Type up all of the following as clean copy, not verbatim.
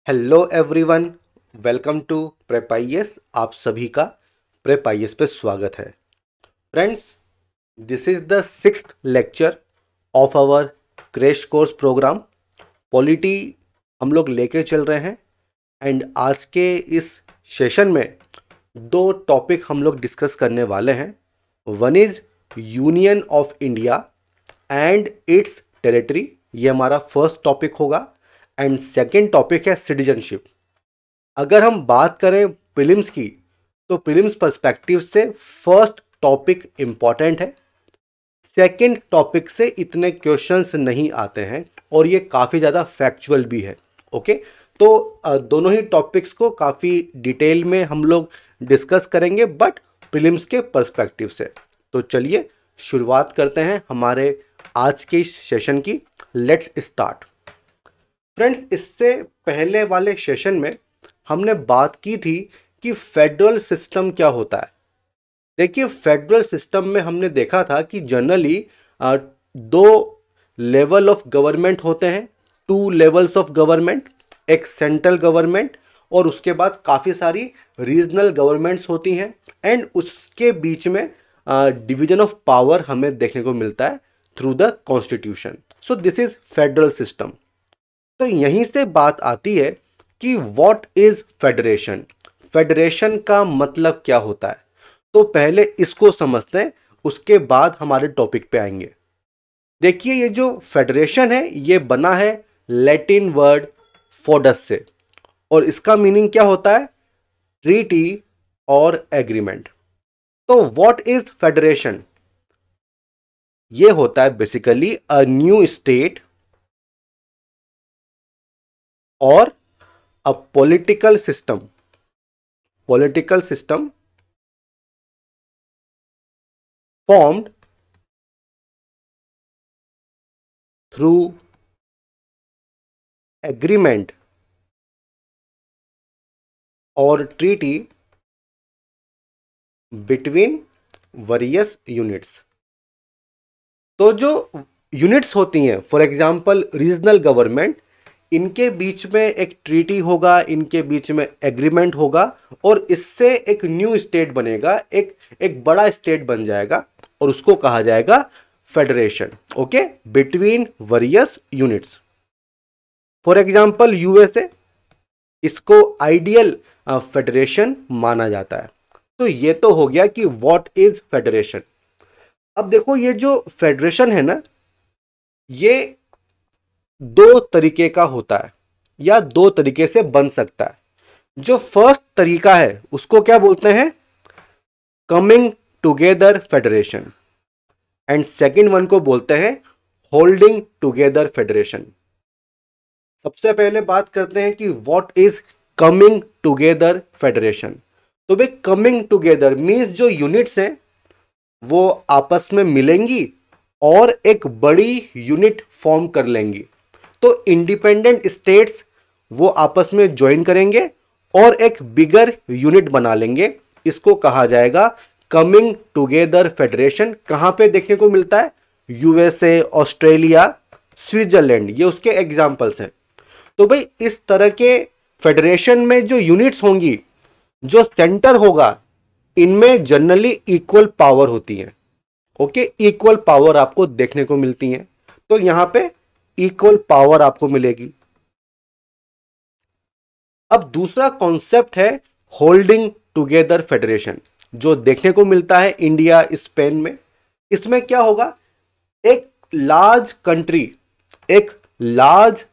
Hello everyone, welcome to prep IAS. आप सभी का प्रेप आईएएस पे स्वागत है। Friends, this is the sixth lecture of our crash course program. Polity हम लोग लेके चल रहे हैं एंड आज के इस सेशन में दो टॉपिक हम लोग डिस्कस करने वाले हैं। One is union of India and it's territory, ये हमारा फर्स्ट टॉपिक होगा। एंड सेकेंड टॉपिक है सिटीजनशिप। अगर हम बात करें प्रीलिम्स की, तो प्रीलिम्स पर्सपेक्टिव से फर्स्ट टॉपिक इम्पॉर्टेंट है। सेकेंड टॉपिक से इतने क्वेश्चंस नहीं आते हैं और ये काफ़ी ज़्यादा फैक्चुअल भी है। ओके, तो दोनों ही टॉपिक्स को काफ़ी डिटेल में हम लोग डिस्कस करेंगे, बट प्रीलिम्स के पर्सपेक्टिव से। तो चलिए शुरुआत करते हैं हमारे आज के इस सेशन की। Let's start. फ्रेंड्स, इससे पहले वाले सेशन में हमने बात की थी कि फेडरल सिस्टम क्या होता है। देखिए, फेडरल सिस्टम में हमने देखा था कि जनरली दो लेवल ऑफ गवर्नमेंट होते हैं, टू लेवल्स ऑफ गवर्नमेंट, एक सेंट्रल गवर्नमेंट और उसके बाद काफ़ी सारी रीजनल गवर्नमेंट्स होती हैं एंड उसके बीच में डिवीजन ऑफ पावर हमें देखने को मिलता है through the constitution. So this is federal system. तो यहीं से बात आती है कि व्हाट इज फेडरेशन। फेडरेशन का मतलब क्या होता है, तो पहले इसको समझते हैं, उसके बाद हमारे टॉपिक पे आएंगे। देखिए, ये जो फेडरेशन है ये बना है लैटिन वर्ड फोडस से, और इसका मीनिंग क्या होता है? ट्रीटी और एग्रीमेंट। तो व्हाट इज फेडरेशन? ये होता है बेसिकली अ न्यू स्टेट और a political system formed through agreement or treaty between various units। तो जो यूनिट्स होती हैं, फॉर एग्जांपल रीजनल गवर्नमेंट, इनके बीच में एक ट्रीटी होगा, इनके बीच में एग्रीमेंट होगा और इससे एक न्यू स्टेट बनेगा, एक बड़ा स्टेट बन जाएगा और उसको कहा जाएगा federation. Okay, between various units. For example USA, इसको आइडियल फेडरेशन माना जाता है। तो ये तो हो गया कि व्हाट इज फेडरेशन। अब देखो, ये जो फेडरेशन है ना, ये दो तरीके का होता है या दो तरीके से बन सकता है। जो फर्स्ट तरीका है उसको क्या बोलते हैं? Coming together federation. And second one को बोलते हैं होल्डिंग टुगेदर फेडरेशन। सबसे पहले बात करते हैं कि what is coming together federation. तो भाई, कमिंग टुगेदर मींस जो यूनिट्स हैं वो आपस में मिलेंगी और एक बड़ी यूनिट फॉर्म कर लेंगी। तो इंडिपेंडेंट स्टेट्स वो आपस में ज्वाइन करेंगे और एक बिगर यूनिट बना लेंगे। इसको कहा जाएगा कमिंग टुगेदर फेडरेशन। कहां पे देखने को मिलता है? यूएसए, ऑस्ट्रेलिया, स्विट्जरलैंड, ये उसके एग्जाम्पल्स हैं। तो भाई, इस तरह के फेडरेशन में जो यूनिट्स होंगी, जो सेंटर होगा, इनमें जनरली इक्वल पावर होती है। ओके, इक्वल पावर आपको देखने को मिलती है। तो यहां पे इक्वल पावर आपको मिलेगी। अब दूसरा कॉन्सेप्ट है होल्डिंग टुगेदर फेडरेशन, जो देखने को मिलता है इंडिया, स्पेन में। इसमें क्या होगा? एक लार्ज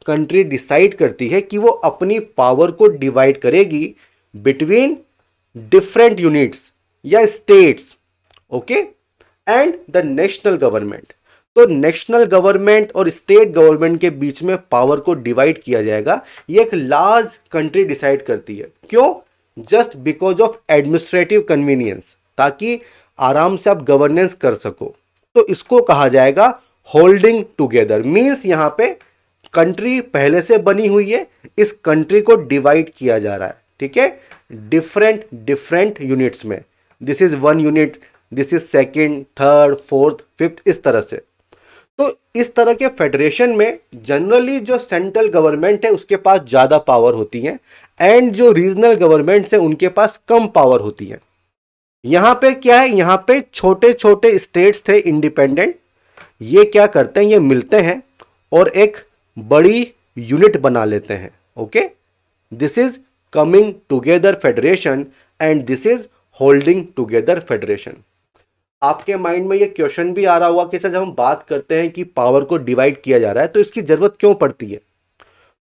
कंट्री डिसाइड करती है कि वो अपनी पावर को डिवाइड करेगी बिटवीन डिफरेंट यूनिट्स या states. Okay, and the national government. तो नेशनल गवर्नमेंट और स्टेट गवर्नमेंट के बीच में पावर को डिवाइड किया जाएगा। ये एक लार्ज कंट्री डिसाइड करती है। क्यों? Just because of administrative convenience, ताकि आराम से आप गवर्नेंस कर सको। तो इसको कहा जाएगा होल्डिंग टुगेदर। मींस यहां पे कंट्री पहले से बनी हुई है, इस कंट्री को डिवाइड किया जा रहा है। ठीक है, डिफरेंट यूनिट्स में। This is one unit, this is second, third, fourth, fifth, इस तरह से। तो इस तरह के फेडरेशन में जनरली जो सेंट्रल गवर्नमेंट है उसके पास ज़्यादा पावर होती है एंड जो रीजनल गवर्नमेंट्स है उनके पास कम पावर होती है। यहाँ पे क्या है, यहाँ पे छोटे छोटे स्टेट्स थे इंडिपेंडेंट, ये क्या करते हैं, ये मिलते हैं और एक बड़ी यूनिट बना लेते हैं। Okay, this is coming together federation and this is holding together federation. आपके माइंड में ये क्वेश्चन भी आ रहा होगा कि सर जब हम बात करते हैं कि पावर को डिवाइड किया जा रहा है तो इसकी जरूरत क्यों पड़ती है।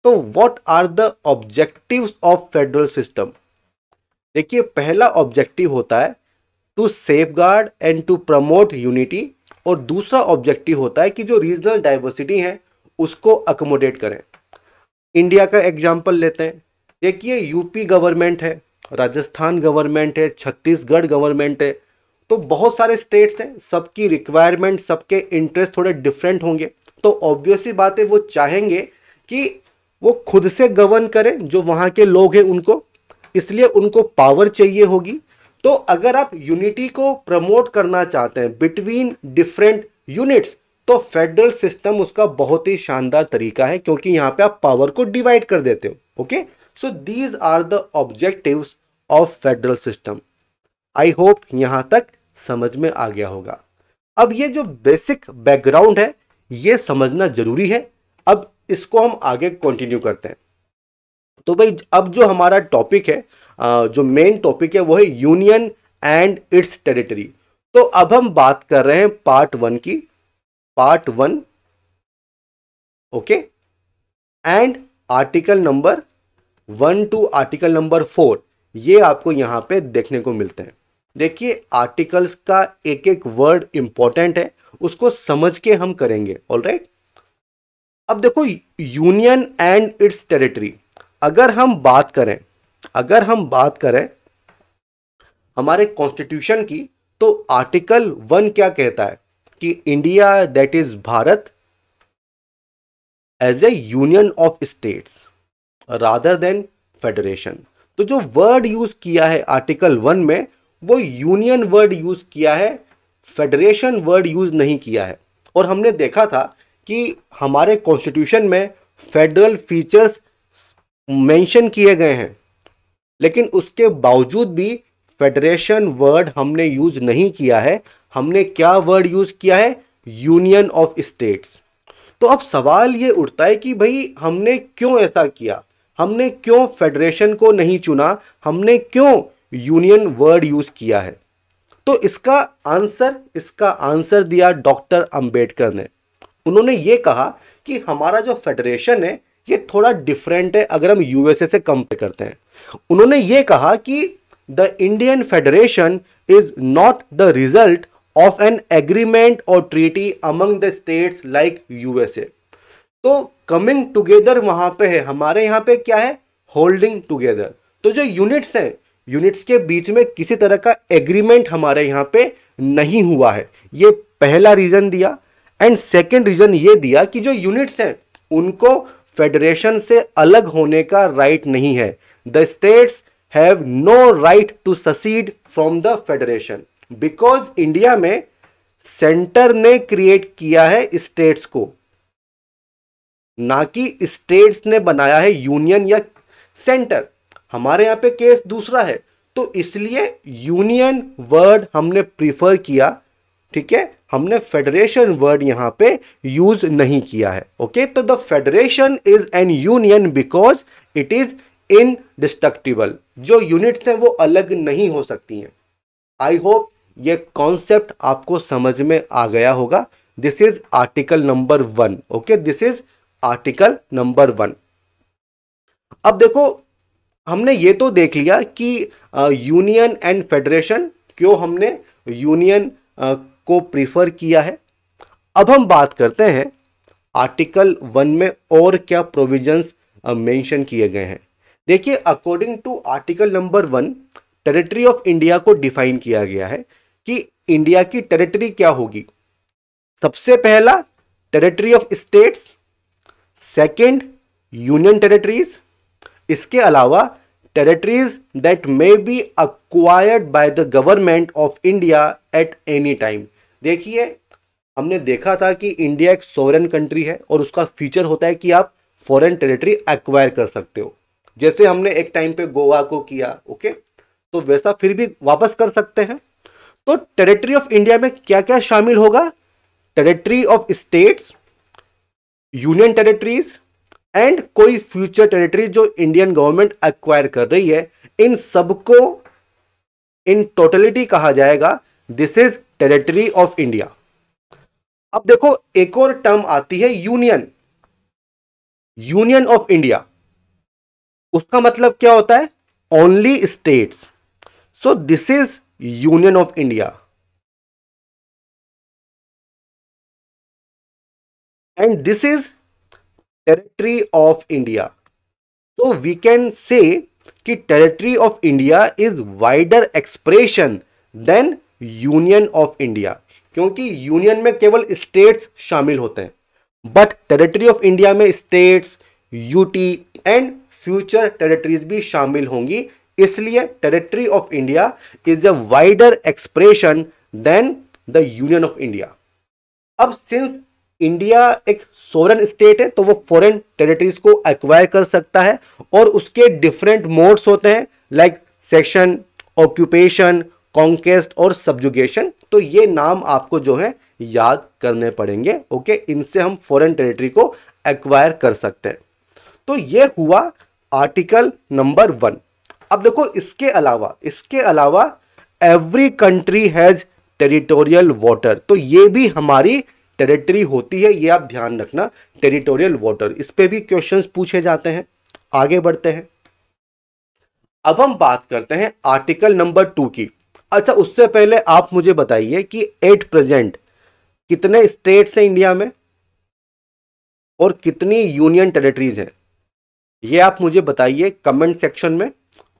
तो what are the objectives of federal system. देखिए, पहला ऑब्जेक्टिव होता है to safeguard and to promote unity, और दूसरा ऑब्जेक्टिव होता है कि जो रीजनल डाइवर्सिटी है उसको अकोमोडेट करें। इंडिया का एग्जांपल लेते हैं। देखिए, यूपी गवर्नमेंट है, राजस्थान गवर्नमेंट है, छत्तीसगढ़ गवर्नमेंट है, तो बहुत सारे स्टेट्स हैं, सबकी रिक्वायरमेंट, सबके इंटरेस्ट थोड़े डिफरेंट होंगे। तो ऑब्वियसली बात है वो चाहेंगे कि वो खुद से गवर्न करें जो वहाँ के लोग हैं उनको, इसलिए उनको पावर चाहिए होगी। तो अगर आप यूनिटी को प्रमोट करना चाहते हैं बिटवीन डिफरेंट यूनिट्स, तो फेडरल सिस्टम उसका बहुत ही शानदार तरीका है, क्योंकि यहाँ पे आप पावर को डिवाइड कर देते हो। Okay, so these are the objectives of federal system. I hope यहां तक समझ में आ गया होगा। अब ये जो बेसिक बैकग्राउंड है ये समझना जरूरी है। अब इसको हम आगे कंटिन्यू करते हैं। तो भाई, अब जो हमारा टॉपिक है, जो मेन टॉपिक है वो है यूनियन एंड इट्स टेरिटरी। तो अब हम बात कर रहे हैं पार्ट 1 की, part 1। Okay, and article number 1 to article number 4 ये आपको यहां पे देखने को मिलते हैं। देखिए, आर्टिकल्स का एक एक वर्ड इंपॉर्टेंट है, उसको समझ के हम करेंगे। ऑलराइट, अब देखो, यूनियन एंड इट्स टेरिटरी, अगर हम बात करें हमारे कॉन्स्टिट्यूशन की, तो आर्टिकल 1 क्या कहता है कि India, that is Bharat, as a union of states rather than federation. तो जो वर्ड यूज किया है आर्टिकल 1 में वो यूनियन वर्ड यूज किया है, फेडरेशन वर्ड यूज नहीं किया है। और हमने देखा था कि हमारे कॉन्स्टिट्यूशन में फेडरल फीचर्स मेंशन किए गए हैं, लेकिन उसके बावजूद भी फेडरेशन वर्ड हमने यूज नहीं किया है। हमने क्या वर्ड यूज किया है, यूनियन ऑफ स्टेट्स। तो अब सवाल ये उठता है कि भाई हमने क्यों ऐसा किया, हमने क्यों फेडरेशन को नहीं चुना, हमने क्यों यूनियन वर्ड यूज किया है। तो इसका आंसर दिया डॉक्टर अंबेडकर ने। उन्होंने ये कहा कि हमारा जो फेडरेशन है ये थोड़ा डिफरेंट है अगर हम यूएसए से कंपेयर करते हैं। उन्होंने ये कहा कि the Indian federation is not the result of an agreement और treaty among the states like USA. तो कमिंग टुगेदर वहां पे है, हमारे यहाँ पे क्या है, होल्डिंग टुगेदर। तो जो यूनिट्स हैं, यूनिट्स के बीच में किसी तरह का एग्रीमेंट हमारे यहाँ पे नहीं हुआ है, ये पहला रीजन दिया। एंड सेकेंड रीजन ये दिया कि जो यूनिट्स हैं उनको फेडरेशन से अलग होने का राइट नहीं है। The states have no right to secede from the federation, because India में सेंटर ने क्रिएट किया है स्टेट्स को, ना कि स्टेट्स ने बनाया है यूनियन या सेंटर। हमारे यहाँ पे केस दूसरा है, तो इसलिए यूनियन वर्ड हमने प्रीफर किया। ठीक है, हमने फेडरेशन वर्ड यहां पे यूज नहीं किया है। ओके, तो the federation is an union because it is indestructible. जो यूनिट्स हैं वो अलग नहीं हो सकती हैं। आई होप ये कॉन्सेप्ट आपको समझ में आ गया होगा। This is article number 1। Okay, this is article number 1। अब देखो, हमने ये तो देख लिया कि यूनियन एंड फेडरेशन, क्यों हमने यूनियन को प्रीफर किया है। अब हम बात करते हैं आर्टिकल 1 में और क्या प्रोविजंस मेंशन किए गए हैं। देखिए, according to article number 1 territory of India को डिफाइन किया गया है कि इंडिया की टेरिटरी क्या होगी। सबसे पहला territory of states, second union territories, इसके अलावा territories that may be acquired by the government of India at any time. देखिए, हमने देखा था कि इंडिया एक सॉवरेन कंट्री है और उसका फीचर होता है कि आप फॉरेन टेरिटरी एक्वायर कर सकते हो, जैसे हमने एक टाइम पे गोवा को किया। ओके, तो वैसा फिर भी वापस कर सकते हैं। तो टेरिटरी ऑफ इंडिया में क्या क्या शामिल होगा? Territory of states, union territories and कोई फ्यूचर टेरिटरी जो इंडियन गवर्नमेंट एक्वायर कर रही है, इन सबको इन टोटलिटी कहा जाएगा this is territory of India. अब देखो एक और टर्म आती है यूनियन, यूनियन ऑफ इंडिया। उसका मतलब क्या होता है? Only states. So this is union of India and this is territory of India. तो वी कैन से कि territory of India is wider expression than union of India, क्योंकि union में केवल स्टेट्स शामिल होते हैं, बट टेरिटरी ऑफ इंडिया में states, UT and future territories भी शामिल होंगी। इसलिए territory of India is a wider expression than the union of India. अब सिंस इंडिया एक सोवरेन स्टेट है तो वो फॉरेन टेरिटरीज को एक्वायर कर सकता है और उसके डिफरेंट मोड्स होते हैं लाइक सेशन, ऑक्यूपेशन, कॉन्केस्ट और सब्जुगेशन। तो ये नाम आपको जो है याद करने पड़ेंगे। ओके, इनसे हम फॉरेन टेरिटरी को एक्वायर कर सकते हैं। तो ये हुआ आर्टिकल नंबर 1। अब देखो इसके अलावा every country has territorial water, तो ये भी हमारी टेरिटरी होती है, ये आप ध्यान रखना। टेरिटोरियल वाटर, इस पे भी क्वेश्चंस पूछे जाते हैं। आगे बढ़ते हैं, अब हम बात करते हैं आर्टिकल नंबर 2 की। अच्छा, उससे पहले आप मुझे बताइए कि एट प्रेजेंट कितने स्टेट्स हैं इंडिया में और कितनी यूनियन टेरिटरीज हैं, ये आप मुझे बताइए कमेंट सेक्शन में,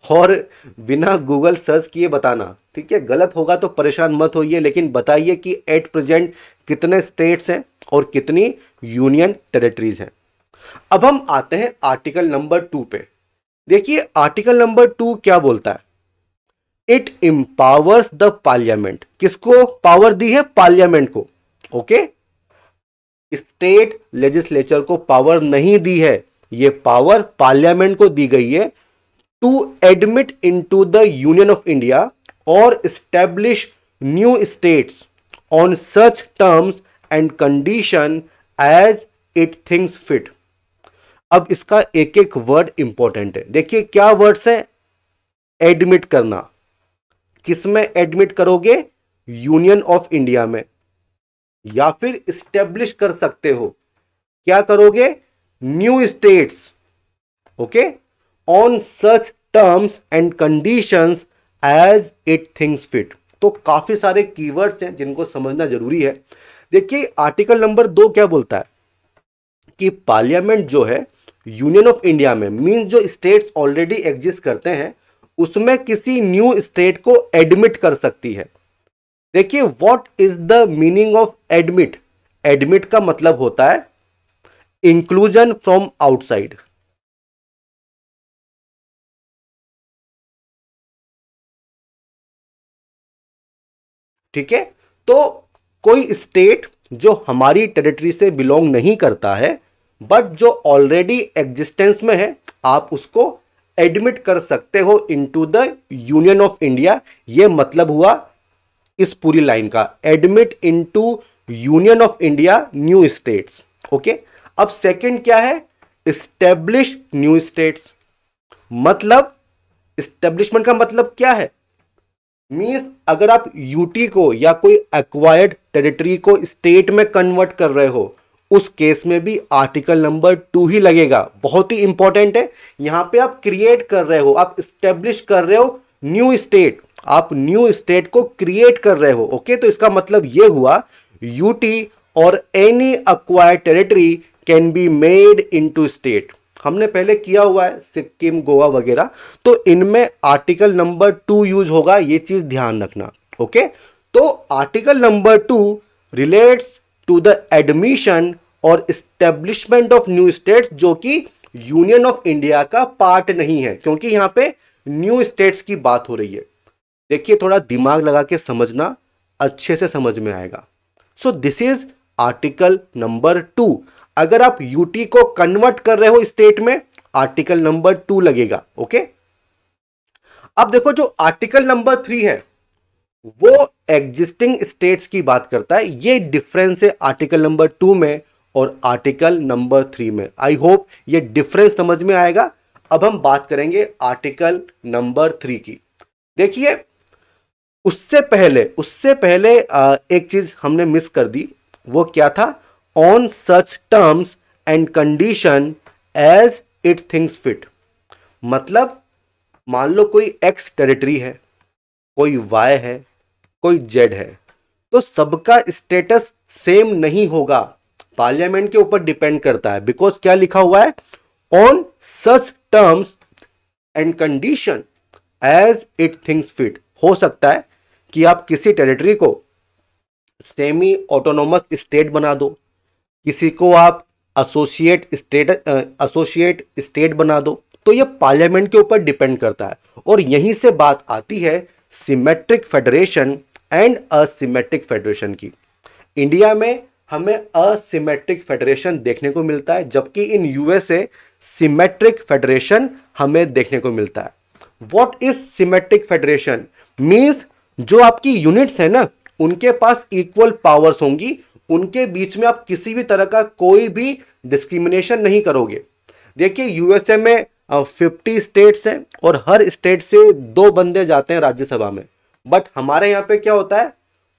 और बिना गूगल सर्च किए बताना, ठीक है? गलत होगा तो परेशान मत होइए, लेकिन बताइए कि एट प्रेजेंट कितने स्टेट्स हैं और कितनी यूनियन टेरिटरीज हैं। अब हम आते हैं आर्टिकल नंबर 2 पे। देखिए आर्टिकल नंबर 2 क्या बोलता है? It empowers the parliament. किसको पावर दी है? पार्लियामेंट को। ओके, स्टेट लेजिस्लेचर को पावर नहीं दी है, ये पावर पार्लियामेंट को दी गई है to admit into the union of India और establish new states on such terms and condition as it thinks fit. अब इसका एक एक वर्ड इंपॉर्टेंट है। देखिए क्या वर्ड्स हैं? एडमिट करना, किसमें एडमिट करोगे? यूनियन ऑफ इंडिया में, या फिर एस्टैब्लिश कर सकते हो, क्या करोगे? New states. Okay, on such terms and conditions as it thinks fit. तो काफी सारे कीवर्ड्स हैं जिनको समझना जरूरी है। देखिए आर्टिकल नंबर 2 क्या बोलता है कि पार्लियामेंट जो है यूनियन ऑफ इंडिया में, मीन जो स्टेट्स ऑलरेडी एग्जिस्ट करते हैं उसमें किसी न्यू स्टेट को एडमिट कर सकती है। देखिए what is the meaning of admit? Admit का मतलब होता है इंक्लूजन फ्रॉम आउटसाइड। ठीक है, तो कोई स्टेट जो हमारी टेरिटरी से बिलोंग नहीं करता है बट जो ऑलरेडी एग्जिस्टेंस में है, आप उसको एडमिट कर सकते हो into the union of India. ये मतलब हुआ इस पूरी लाइन का, admit into union of India new states. Okay, अब सेकंड क्या है? Establish new states. मतलब एस्टेब्लिशमेंट का मतलब क्या है? मींस अगर आप यूटी को या कोई एक्वायर्ड टेरिटरी को स्टेट में कन्वर्ट कर रहे हो, उस केस में भी आर्टिकल नंबर 2 ही लगेगा। बहुत ही इंपॉर्टेंट है। यहां पे आप क्रिएट कर रहे हो, आप स्टेब्लिश कर रहे हो न्यू स्टेट, आप न्यू स्टेट को क्रिएट कर रहे हो। ओके, तो इसका मतलब यह हुआ यूटी और any acquired territory can be made into state. हमने पहले किया हुआ है सिक्किम, गोवा वगैरह, तो इनमें आर्टिकल नंबर 2 यूज होगा, ये चीज ध्यान रखना। ओके, तो article number 2 relates to the admission और एस्टेब्लिशमेंट ऑफ न्यू स्टेट्स, जो कि यूनियन ऑफ इंडिया का पार्ट नहीं है, क्योंकि यहां पे न्यू स्टेट्स की बात हो रही है। देखिए थोड़ा दिमाग लगा के समझना, अच्छे से समझ में आएगा। सो दिस इज आर्टिकल नंबर 2। अगर आप यूटी को कन्वर्ट कर रहे हो स्टेट में, आर्टिकल नंबर 2 लगेगा। ओके, अब देखो जो आर्टिकल नंबर 3 है वो एग्जिस्टिंग स्टेट्स की बात करता है। ये डिफरेंस है आर्टिकल नंबर 2 में और आर्टिकल नंबर 3 में। आई होप ये डिफरेंस समझ में आएगा। अब हम बात करेंगे आर्टिकल नंबर 3 की। देखिए उससे पहले एक चीज हमने मिस कर दी। वो क्या था? On such terms and condition as it things fit. मतलब मान लो कोई एक्स टेरिटरी है, कोई वाई है, कोई जेड है, तो सबका स्टेटस सेम नहीं होगा, पार्लियामेंट के ऊपर डिपेंड करता है। बिकॉज क्या लिखा हुआ है? On such terms and condition as it things fit. हो सकता है कि आप किसी टेरिटरी को सेमी ऑटोनोमस स्टेट बना दो, किसी को आप एसोसिएट स्टेट बना दो, तो ये पार्लियामेंट के ऊपर डिपेंड करता है। और यहीं से बात आती है symmetric federation and asymmetric federation की। इंडिया में हमें असिमेट्रिक फेडरेशन देखने को मिलता है, जबकि इन यूएसए सिमेट्रिक फेडरेशन हमें देखने को मिलता है। What is symmetric federation? Means जो आपकी यूनिट्स है ना, उनके पास इक्वल पावर्स होंगी, उनके बीच में आप किसी भी तरह का कोई भी डिस्क्रिमिनेशन नहीं करोगे। देखिए यूएसए में 50 स्टेट्स हैं और हर स्टेट से 2 बंदे जाते हैं राज्यसभा में। बट हमारे यहाँ पे क्या होता है?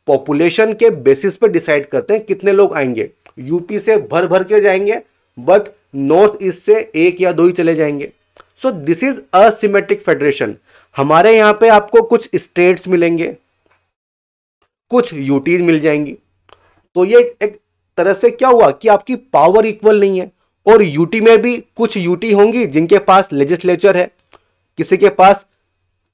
पॉपुलेशन के बेसिस पे डिसाइड करते हैं कितने लोग आएंगे। यूपी से भर भर के जाएंगे, बट नॉर्थ ईस्ट से 1 या 2 ही चले जाएंगे। सो दिस इज असिमेट्रिक फेडरेशन। हमारे यहाँ पे आपको कुछ स्टेट्स मिलेंगे, कुछ यूटीज मिल जाएंगी। तो ये एक तरह से क्या हुआ कि आपकी पावर इक्वल नहीं है। और यूटी में भी कुछ यूटी होंगी जिनके पास लेजिस्लेचर है, किसी के पास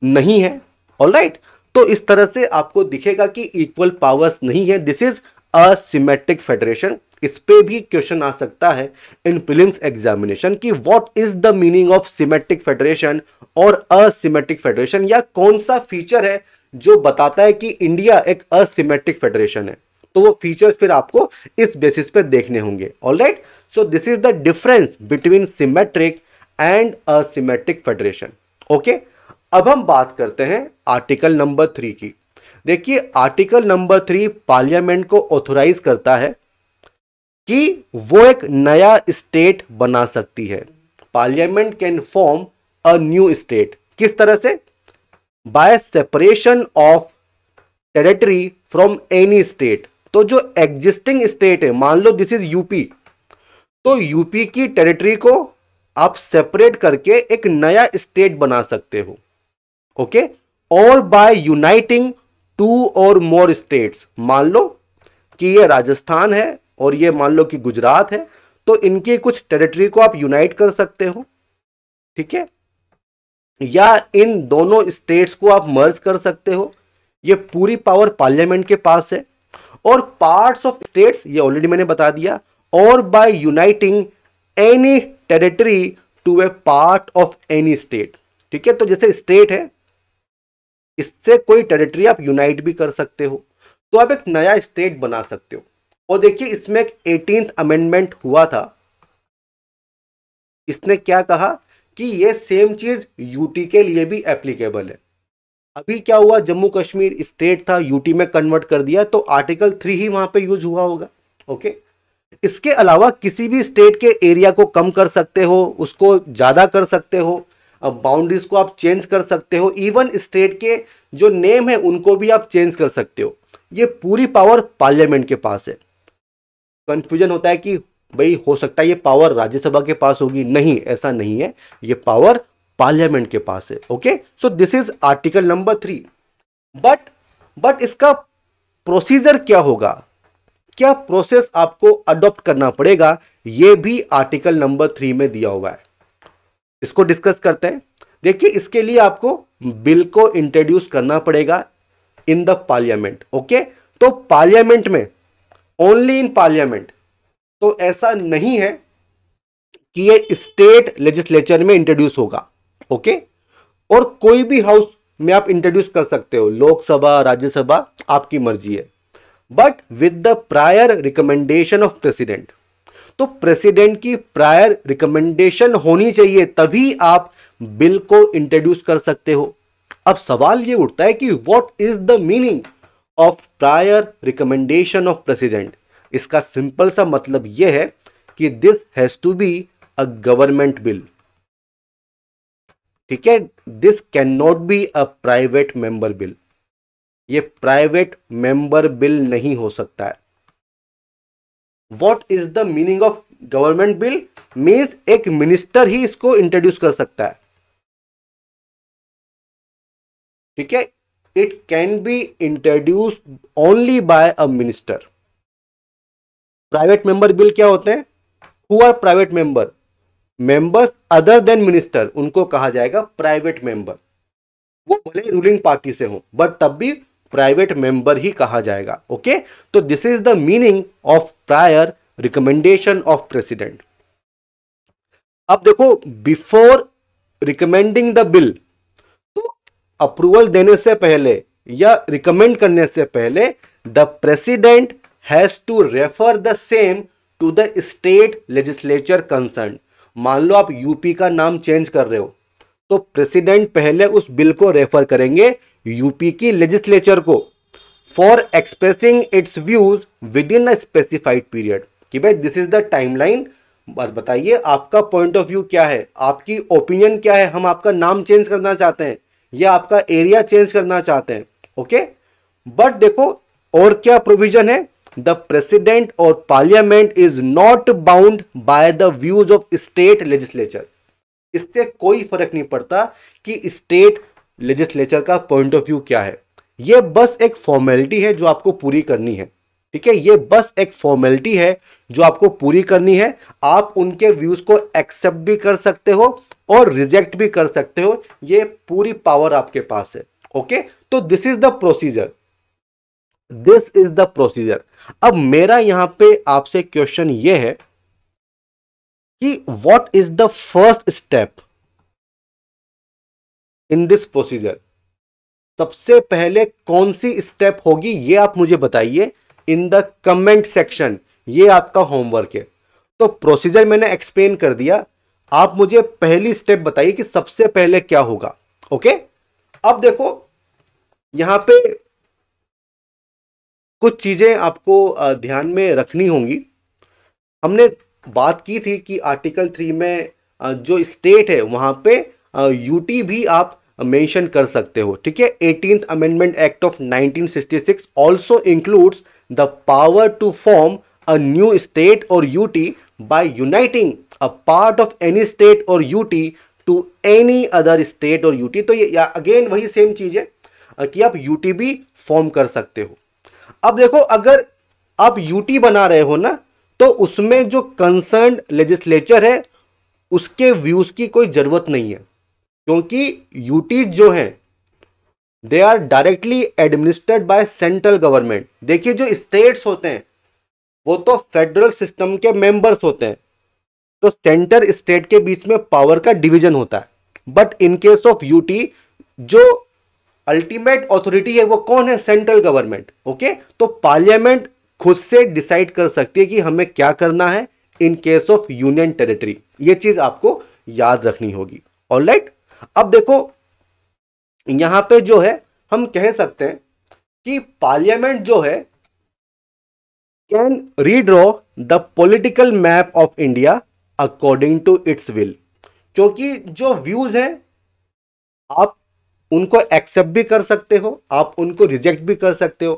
नहीं है। ऑलराइट, तो इस तरह से आपको दिखेगा कि इक्वल पावर्स नहीं है। This is asymmetric federation. इस पे भी क्वेश्चन आ सकता है इन प्रीलिम्स एग्जामिनेशन कि what is the meaning of symmetric federation और असिमेट्रिक फेडरेशन, या कौन सा फीचर है जो बताता है कि इंडिया एक असिमेट्रिक फेडरेशन है। तो वो फीचर्स फिर आपको इस बेसिस पे देखने होंगे। Alright, so this is the difference between symmetric and asymmetric federation. Okay, अब हम बात करते हैं आर्टिकल नंबर 3 की। देखिए आर्टिकल नंबर 3 पार्लियामेंट को ऑथोराइज करता है कि वो एक नया स्टेट बना सकती है। Parliament can form a new state. किस तरह से? Bye separation of territory from any state. तो जो एग्जिस्टिंग स्टेट है, मान लो दिस इज यूपी, तो यूपी की टेरिटरी को आप सेपरेट करके एक नया स्टेट बना सकते हो। ओके, और बाय यूनाइटिंग 2 और मोर स्टेट्स। मान लो कि ये राजस्थान है और ये मान लो कि गुजरात है, तो इनकी कुछ टेरिटरी को आप यूनाइट कर सकते हो। ठीक है, या इन दोनों स्टेट्स को आप मर्ज कर सकते हो। ये पूरी पावर पार्लियामेंट के पास है। और पार्ट्स ऑफ स्टेट्स, ये ऑलरेडी मैंने बता दिया, और by uniting any territory to a part of any state. ठीक है, तो जैसे स्टेट है, इससे कोई टेरिटरी आप यूनाइट भी कर सकते हो, तो आप एक नया स्टेट बना सकते हो। और देखिए इसमें एक 18th अमेंडमेंट हुआ था। इसने क्या कहा कि ये सेम चीज यूटी के लिए भी एप्लीकेबल है। अभी क्या हुआ, जम्मू कश्मीर स्टेट था, यूटी में कन्वर्ट कर दिया, तो आर्टिकल 3 ही वहां पे यूज हुआ होगा। ओके, इसके अलावा किसी भी स्टेट के एरिया को कम कर सकते हो, उसको ज्यादा कर सकते हो, बाउंड्रीज को आप चेंज कर सकते हो, इवन स्टेट के जो नेम है उनको भी आप चेंज कर सकते हो। ये पूरी पावर पार्लियामेंट के पास है। कंफ्यूजन होता है कि भाई हो सकता है ये पावर राज्यसभा के पास होगी। नहीं, ऐसा नहीं है, ये पावर पार्लियामेंट के पास है। Okay, so this is article number 3। But इसका प्रोसीजर क्या होगा, क्या प्रोसेस आपको अडॉप्ट करना पड़ेगा, ये भी आर्टिकल नंबर 3 में दिया हुआ है। इसको डिस्कस करते हैं। देखिए इसके लिए आपको बिल को इंट्रोड्यूस करना पड़ेगा इन द पार्लियामेंट। ओके, तो पार्लियामेंट में, ओनली इन पार्लियामेंट, तो ऐसा नहीं है कि ये स्टेट लेजिस्लेचर में इंट्रोड्यूस होगा। ओके, और कोई भी हाउस में आप इंट्रोड्यूस कर सकते हो, लोकसभा, राज्यसभा, आपकी मर्जी है। But with the prior recommendation of president. तो प्रेसिडेंट की प्रायर रिकमेंडेशन होनी चाहिए, तभी आप बिल को इंट्रोड्यूस कर सकते हो। अब सवाल ये उठता है कि what is the meaning of prior recommendation of president. इसका सिंपल सा मतलब यह है कि this has to be a government bill. ठीक है, this can not be a private member bill. ये प्राइवेट मेंबर बिल नहीं हो सकता है। What is the meaning of government bill? Means एक मिनिस्टर ही इसको इंट्रोड्यूस कर सकता है। ठीक है, it can be introduce only by a minister. Private member bill क्या होते हैं? Who are private member? Members other than minister, उनको कहा जाएगा प्राइवेट मेंबर। वो भले रूलिंग पार्टी से हो, बट तब भी प्राइवेट मेंबर ही कहा जाएगा। ओके, तो this is the meaning of prior recommendation of president. अब देखो, बिफोर रिकमेंडिंग द बिल, तो अप्रूवल देने से पहले या रिकमेंड करने से पहले the president has to refer the same to the state legislature concern. मान लो आप यूपी का नाम चेंज कर रहे हो, तो प्रेसिडेंट पहले उस बिल को रेफर करेंगे यूपी की लेजिस्लेचर को for expressing it's views with in a specified period, कि भाई दिस इज द टाइमलाइन, बस बताइए आपका पॉइंट ऑफ व्यू क्या है, आपकी ओपिनियन क्या है, हम आपका नाम चेंज करना चाहते हैं या आपका एरिया चेंज करना चाहते हैं। ओके, बट देखो और क्या प्रोविजन है? द प्रेसिडेंट और parliament is not bound by the views of state legislature. इससे कोई फर्क नहीं पड़ता कि स्टेट लेजिस्लेचर का पॉइंट ऑफ व्यू क्या है। यह बस एक फॉर्मेलिटी है जो आपको पूरी करनी है। ठीक है, ये बस एक फॉर्मेलिटी है जो आपको पूरी करनी है। आप उनके व्यूज को एक्सेप्ट भी कर सकते हो और रिजेक्ट भी कर सकते हो, ये पूरी पावर आपके पास है। ओके, तो this is the procedure, this is the procedure. अब मेरा यहां पे आपसे क्वेश्चन ये है कि what is the first step in this procedure? सबसे पहले कौन सी स्टेप होगी ये आप मुझे बताइए इन द कमेंट सेक्शन। ये आपका होमवर्क है। तो प्रोसीजर मैंने एक्सप्लेन कर दिया, आप मुझे पहली स्टेप बताइए कि सबसे पहले क्या होगा। ओके, अब देखो यहां पे कुछ चीजें आपको ध्यान में रखनी होंगी। हमने बात की थी कि आर्टिकल 3 में जो स्टेट है वहां पे यूटी भी आप मेंशन कर सकते हो। ठीक है, 18th amendment act of 1966 also includes the power to form a new state और UT by uniting a part of any state और UT to any other state और यूटी। तो ये अगेन वही सेम चीज है कि आप यूटी भी फॉर्म कर सकते हो। अब देखो, अगर आप यूटी बना रहे हो ना, तो उसमें जो कंसर्न लेजिस्लेचर है उसके व्यूज की कोई जरूरत नहीं है, क्योंकि यूटीज जो हैं they are directly administered by central government. देखिए, जो स्टेट्स होते हैं वो तो फेडरल सिस्टम के मेंबर्स होते हैं, तो सेंटर स्टेट के बीच में पावर का डिवीजन होता है। But in case of UT जो अल्टीमेट ऑथोरिटी है वो कौन है? Central government. ओके, तो पार्लियामेंट खुद से डिसाइड कर सकती है कि हमें क्या करना है in case of union territory. ये चीज आपको याद रखनी होगी। ऑलराइट, अब देखो यहां पे जो है हम कह सकते हैं कि पार्लियामेंट जो है can redraw the political map of India according to its will. क्योंकि जो व्यूज हैं आप उनको एक्सेप्ट भी कर सकते हो, आप उनको रिजेक्ट भी कर सकते हो।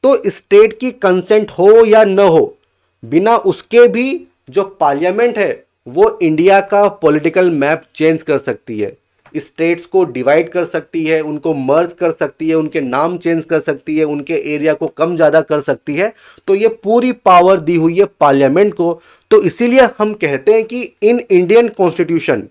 तो स्टेट की कंसेंट हो या न हो, बिना उसके भी जो पार्लियामेंट है वो इंडिया का पॉलिटिकल मैप चेंज कर सकती है, स्टेट्स को डिवाइड कर सकती है, उनको मर्ज कर सकती है, उनके नाम चेंज कर सकती है, उनके एरिया को कम ज़्यादा कर सकती है। तो ये पूरी पावर दी हुई है पार्लियामेंट को। तो इसीलिए हम कहते हैं कि in Indian constitution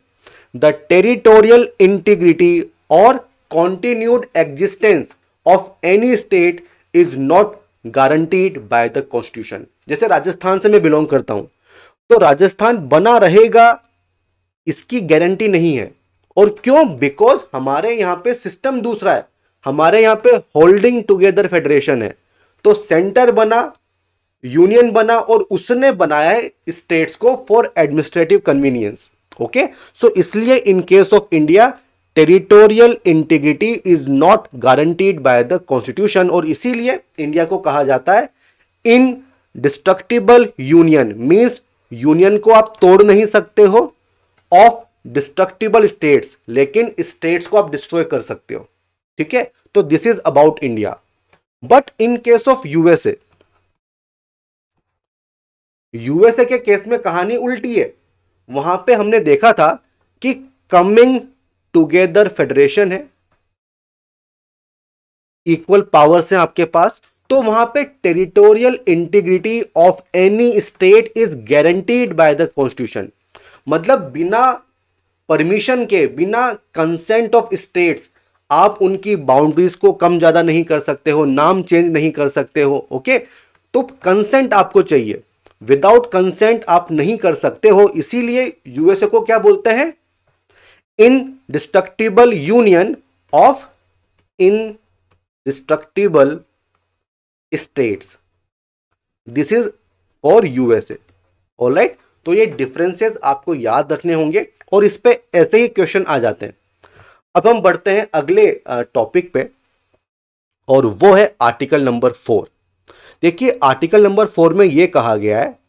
the territorial integrity और continued existence of any state is not guaranteed by the constitution। जैसे राजस्थान से मैं बिलोंग करता हूं, तो राजस्थान बना रहेगा इसकी गारंटी नहीं है। और क्यों? बिकॉज हमारे यहां पे सिस्टम दूसरा है, हमारे यहां पे होल्डिंग टुगेदर फेडरेशन है। तो सेंटर बना, यूनियन बना और उसने बनाया है स्टेट्स को फॉर एडमिनिस्ट्रेटिव कन्वीनियंस। ओके, सो इसलिए in case of India territorial integrity is not guaranteed by the constitution, और इसीलिए इंडिया को कहा जाता है इन डिस्ट्रक्टिबल यूनियन, मींस यूनियन को आप तोड़ नहीं सकते हो, ऑफ डिस्ट्रक्टिबल स्टेट्स, लेकिन स्टेट्स को आप डिस्ट्रॉय कर सकते हो। ठीक है, तो this is about India. But in case of USA, USA के केस में कहानी उल्टी है। वहां पे हमने देखा था कि कमिंग टुगेदर फेडरेशन है, इक्वल पावर्स हैं आपके पास, तो वहां पे territorial integrity of any state is guaranteed by the constitution. मतलब बिना परमिशन के, बिना कंसेंट ऑफ स्टेट्स आप उनकी बाउंड्रीज को कम ज्यादा नहीं कर सकते हो, नाम चेंज नहीं कर सकते हो। ओके, तो कंसेंट आपको चाहिए, विदाउट कंसेंट आप नहीं कर सकते हो। इसीलिए यूएसए को क्या बोलते हैं, indestructible union of indestructible states. This is for USA. Alright, तो ये डिफरेंसेस आपको याद रखने होंगे और इस पे ऐसे ही क्वेश्चन आ जाते हैं। अब हम बढ़ते हैं अगले टॉपिक पे, और वो है आर्टिकल नंबर 4। देखिए, आर्टिकल नंबर 4 में यह कहा गया है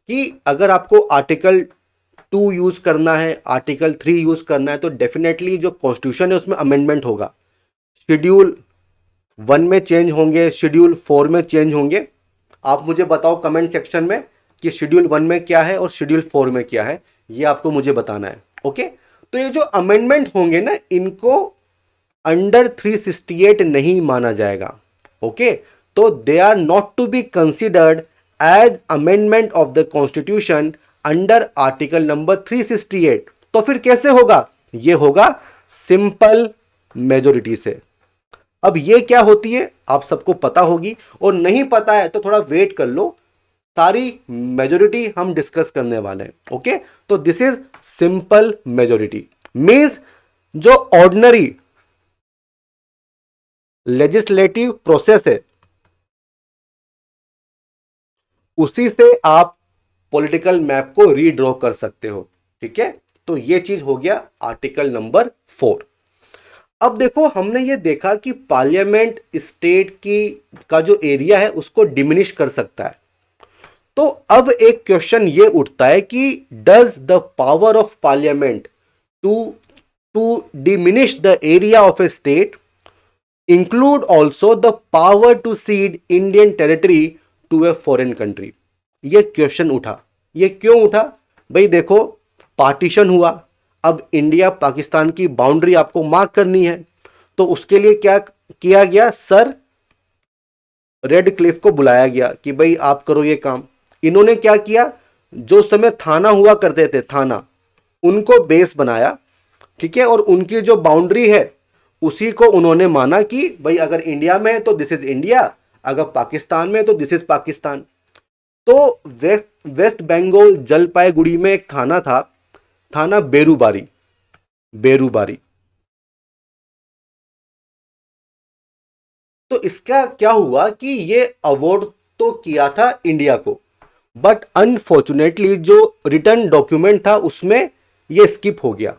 कि अगर आपको आर्टिकल 2 यूज करना है, आर्टिकल 3 यूज करना है, तो डेफिनेटली जो कॉन्स्टिट्यूशन है उसमें अमेंडमेंट होगा। शेड्यूल 1 में चेंज होंगे, शेड्यूल 4 में चेंज होंगे। आप मुझे बताओ कमेंट सेक्शन में कि शेड्यूल 1 में क्या है और शेड्यूल 4 में क्या है, ये आपको मुझे बताना है। ओके, तो ये जो अमेंडमेंट होंगे ना, इनको अंडर 368 नहीं माना जाएगा। ओके, तो they are not to be considered as amendment of the constitution under article number 368। तो फिर कैसे होगा, ये होगा सिंपल मेजोरिटी से। अब ये क्या होती है आप सबको पता होगी, और नहीं पता है तो थोड़ा वेट कर लो, सारी मेजोरिटी हम डिस्कस करने वाले हैं। ओके, तो this is simple majority, means जो ऑर्डिनरी लेजिस्लेटिव प्रोसेस है उसी से आप पॉलिटिकल मैप को रीड्रॉ कर सकते हो। ठीक है, तो ये चीज हो गया आर्टिकल नंबर 4। अब देखो, हमने ये देखा कि पार्लियामेंट स्टेट का जो एरिया है उसको डिमिनिश कर सकता है। तो अब एक क्वेश्चन ये उठता है कि does the power of parliament to diminish the area of a state include also the power to cede Indian territory to a foreign country. ये क्वेश्चन उठा। ये क्यों उठा भाई? देखो, पार्टीशन हुआ, अब इंडिया पाकिस्तान की बाउंड्री आपको मार्क करनी है, तो उसके लिए क्या किया गया, सर रेड क्लिफ को बुलाया गया कि भाई आप करो ये काम। इन्होंने क्या किया, जो समय थाना हुआ करते थे, थाना, उनको बेस बनाया। ठीक है, और उनकी जो बाउंड्री है उसी को उन्होंने माना कि भाई अगर इंडिया में है तो दिस इज इंडिया, अगर पाकिस्तान में है तो दिस इज पाकिस्तान। तो वेस्ट बंगाल जलपाईगुड़ी में एक थाना था, थाना बेरूबारी। तो इसका क्या हुआ कि ये अवार्ड तो किया था इंडिया को, बट अनफॉर्चुनेटली जो रिटर्न डॉक्यूमेंट था उसमें ये स्किप हो गया,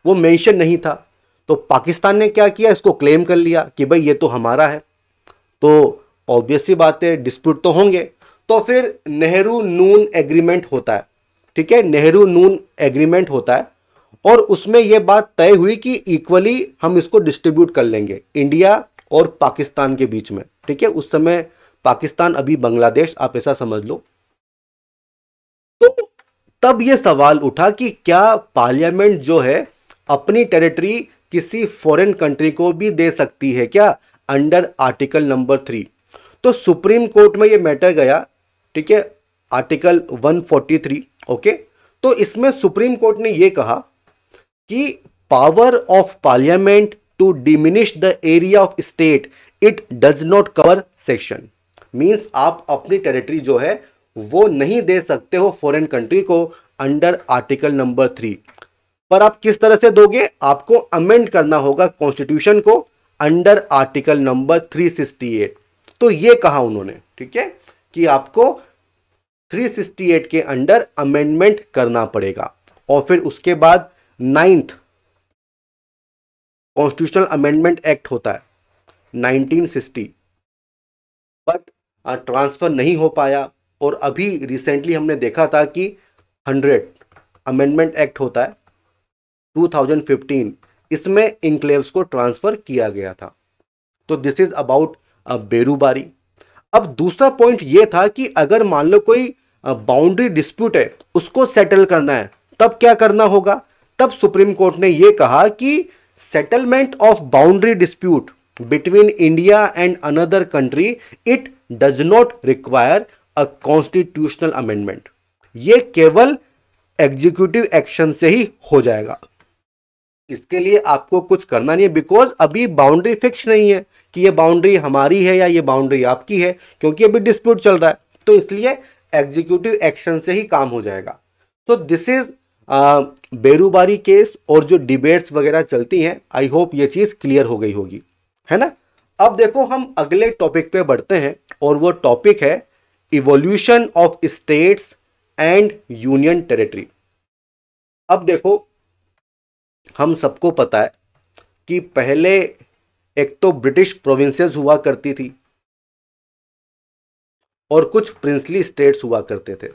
वो मेंशन नहीं था। तो पाकिस्तान ने क्या किया, इसको क्लेम कर लिया कि भाई ये तो हमारा है। तो ऑब्वियस सी बात है, डिस्प्यूट तो होंगे। तो फिर नेहरू नून एग्रीमेंट होता है। ठीक है, नेहरू नून एग्रीमेंट होता है, और उसमें यह बात तय हुई कि इक्वली हम इसको डिस्ट्रीब्यूट कर लेंगे इंडिया और पाकिस्तान के बीच में। ठीक है, उस समय पाकिस्तान, अभी बांग्लादेश, आप ऐसा समझ लो। तो तब यह सवाल उठा कि क्या पार्लियामेंट जो है अपनी टेरिटरी किसी फॉरेन कंट्री को भी दे सकती है क्या, अंडर आर्टिकल नंबर 3। तो सुप्रीम कोर्ट में यह मैटर गया। ठीक है, आर्टिकल 143। ओके, तो इसमें सुप्रीम कोर्ट ने यह कहा कि power of parliament to diminish the area of state it does not cover section. Means आप अपनी टेरिटरी जो है वो नहीं दे सकते हो फॉरेन कंट्री को अंडर आर्टिकल नंबर 3। पर आप किस तरह से दोगे, आपको अमेंड करना होगा कॉन्स्टिट्यूशन को अंडर आर्टिकल नंबर 368। तो ये कहा उन्होंने, ठीक है, कि आपको 368 के अंडर अमेंडमेंट करना पड़ेगा। और फिर उसके बाद 9th कॉन्स्टिट्यूशनल अमेंडमेंट एक्ट होता है 1960, बट ट्रांसफर नहीं हो पाया। और अभी रिसेंटली हमने देखा था कि 100 अमेंडमेंट एक्ट होता है 2015, इसमें इंक्लेव्स को ट्रांसफर किया गया था। तो दिस इज अबाउट बेरूबारी। अब दूसरा पॉइंट यह था कि अगर मान लो कोई बाउंड्री डिस्प्यूट है, उसको सेटल करना है, तब क्या करना होगा? तब सुप्रीम कोर्ट ने यह कहा कि settlement of boundary dispute between India and another country it does not require a constitutional amendment. यह केवल एग्जीक्यूटिव एक्शन से ही हो जाएगा। इसके लिए आपको कुछ करना नहीं है, बिकॉज अभी बाउंड्री फिक्स नहीं है कि ये बाउंड्री हमारी है या ये बाउंड्री आपकी है, क्योंकि अभी डिस्प्यूट चल रहा है। तो इसलिए एग्जीक्यूटिव एक्शन से ही काम हो जाएगा। तो दिस इज बेरूबारी केस, और जो डिबेट्स वगैरह चलती हैं, आई होप ये चीज क्लियर हो गई होगी, है ना। अब देखो हम अगले टॉपिक पे बढ़ते हैं, और वो टॉपिक है evolution of states and union territory. अब देखो हम सबको पता है कि पहले एक तो ब्रिटिश प्रोविंसेस हुआ करती थी और कुछ प्रिंसली स्टेट्स हुआ करते थे,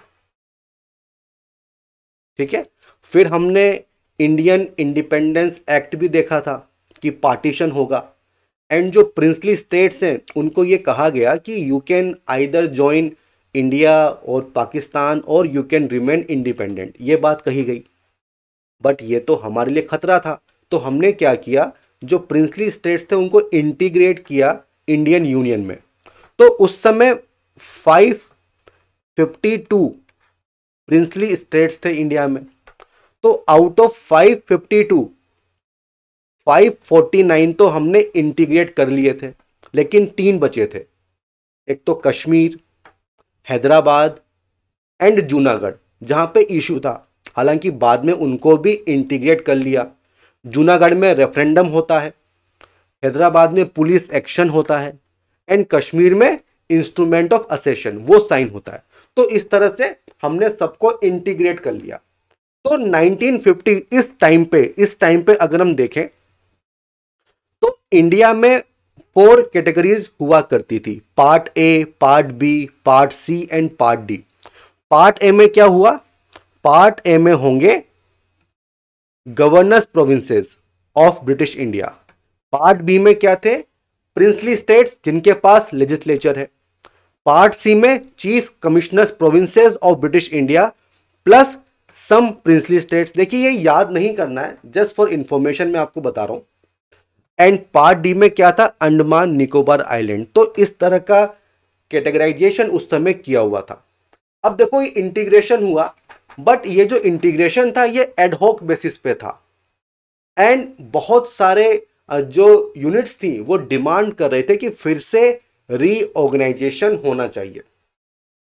ठीक है। फिर हमने इंडियन इंडिपेंडेंस एक्ट भी देखा था कि पार्टीशन होगा, एंड जो प्रिंसली स्टेट्स हैं उनको ये कहा गया कि you can either join India और पाकिस्तान और यू कैन रिमेन इंडिपेंडेंट, ये बात कही गई। बट ये तो हमारे लिए खतरा था, तो हमने क्या किया, जो प्रिंसली स्टेट्स थे उनको इंटीग्रेट किया इंडियन यूनियन में। तो उस समय 552 प्रिंसली स्टेट्स थे इंडिया में। तो आउट ऑफ 552 549 तो हमने इंटीग्रेट कर लिए थे, लेकिन 3 बचे थे। एक तो कश्मीर, हैदराबाद एंड जूनागढ़, जहां पे इशू था। हालांकि बाद में उनको भी इंटीग्रेट कर लिया। जूनागढ़ में रेफरेंडम होता है, हैदराबाद में पुलिस एक्शन होता है, एंड कश्मीर में इंस्ट्रूमेंट ऑफ असेशन वो साइन होता है। तो इस तरह से हमने सबको इंटीग्रेट कर लिया। तो 1950 इस टाइम पे अगर हम देखें तो इंडिया में 4 कैटेगरीज हुआ करती थी, part A, part B, part C and part D. Part A में क्या हुआ? पार्ट ए में होंगे governors provinces of British India. Part B में क्या थे? प्रिंसली स्टेट्स जिनके पास लेजिस्लेचर है। पार्ट सी में chief commissioners provinces of British India plus some princely states. देखिए ये याद नहीं करना है, जस्ट फॉर इंफॉर्मेशन मैं आपको बता रहा हूं। एंड पार्ट डी में क्या था? अंडमान निकोबार आइलैंड। तो इस तरह का कैटेगराइजेशन उस समय किया हुआ था। अब देखो ये इंटीग्रेशन हुआ, बट ये जो इंटीग्रेशन था ये एडहॉक बेसिस पे था, एंड बहुत सारे जो यूनिट्स थी वो डिमांड कर रहे थे कि फिर से रीऑर्गेनाइजेशन होना चाहिए।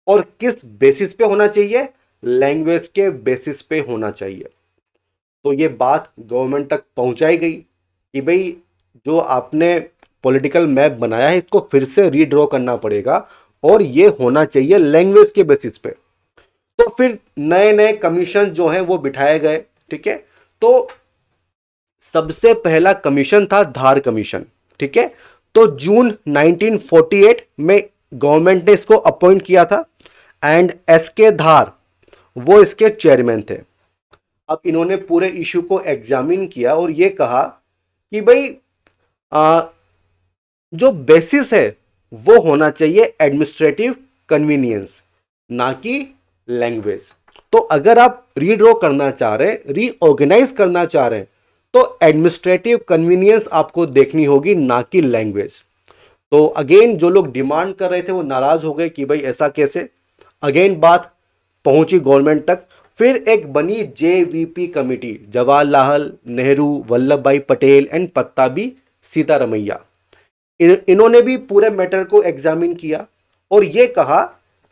और किस बेसिस पे होना चाहिए? लैंग्वेज के बेसिस पे होना चाहिए। तो ये बात गवर्नमेंट तक पहुंचाई गई कि भाई जो आपने पॉलिटिकल मैप बनाया है इसको फिर से रीड्रॉ करना पड़ेगा, और ये होना चाहिए लैंग्वेज के बेसिस पे। तो फिर नए नए कमीशन जो हैं वो बिठाए गए, ठीक है। तो सबसे पहला कमीशन था धार कमीशन, ठीक है। तो जून 1948 में गवर्नमेंट ने इसको अपॉइंट किया था, एंड एसके धार वो इसके चेयरमैन थे। अब इन्होंने पूरे इशू को एग्जामिन किया और ये कहा कि भाई जो बेसिस है वो होना चाहिए एडमिनिस्ट्रेटिव कन्वीनियंस, ना कि लैंग्वेज। तो अगर आप रीड्रॉ करना चाह रहे हैं, रीऑर्गेनाइज करना चाह रहे हैं, तो एडमिनिस्ट्रेटिव कन्वीनियंस आपको देखनी होगी, ना कि लैंग्वेज। तो अगेन जो लोग डिमांड कर रहे थे वो नाराज हो गए कि भाई ऐसा कैसे। अगेन बात पहुंची गवर्नमेंट तक। फिर एक बनी जेवीपी कमिटी, जवाहरलाल नेहरू, वल्लभ भाई पटेल एंड पत्ताबी सीतारमैया। इन्होंने भी पूरे मैटर को एग्जामिन किया और ये कहा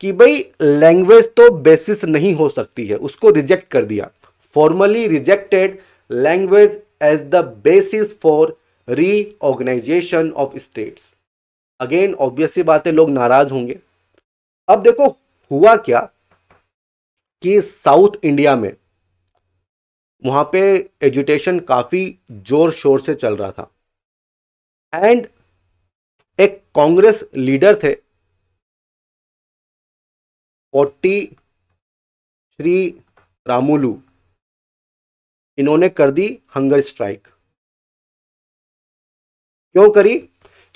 कि भाई लैंग्वेज तो बेसिस नहीं हो सकती है, उसको रिजेक्ट कर दिया। Formally rejected language as the basis for reorganisation of states. Again obvious सी बात है, लोग नाराज होंगे। अब देखो हुआ क्या कि साउथ इंडिया में वहां पे एजुटेशन काफी जोर शोर से चल रहा था, एंड एक कांग्रेस लीडर थे पोट्टी श्री रामुलु, इन्होंने कर दी हंगर स्ट्राइक। क्यों करी?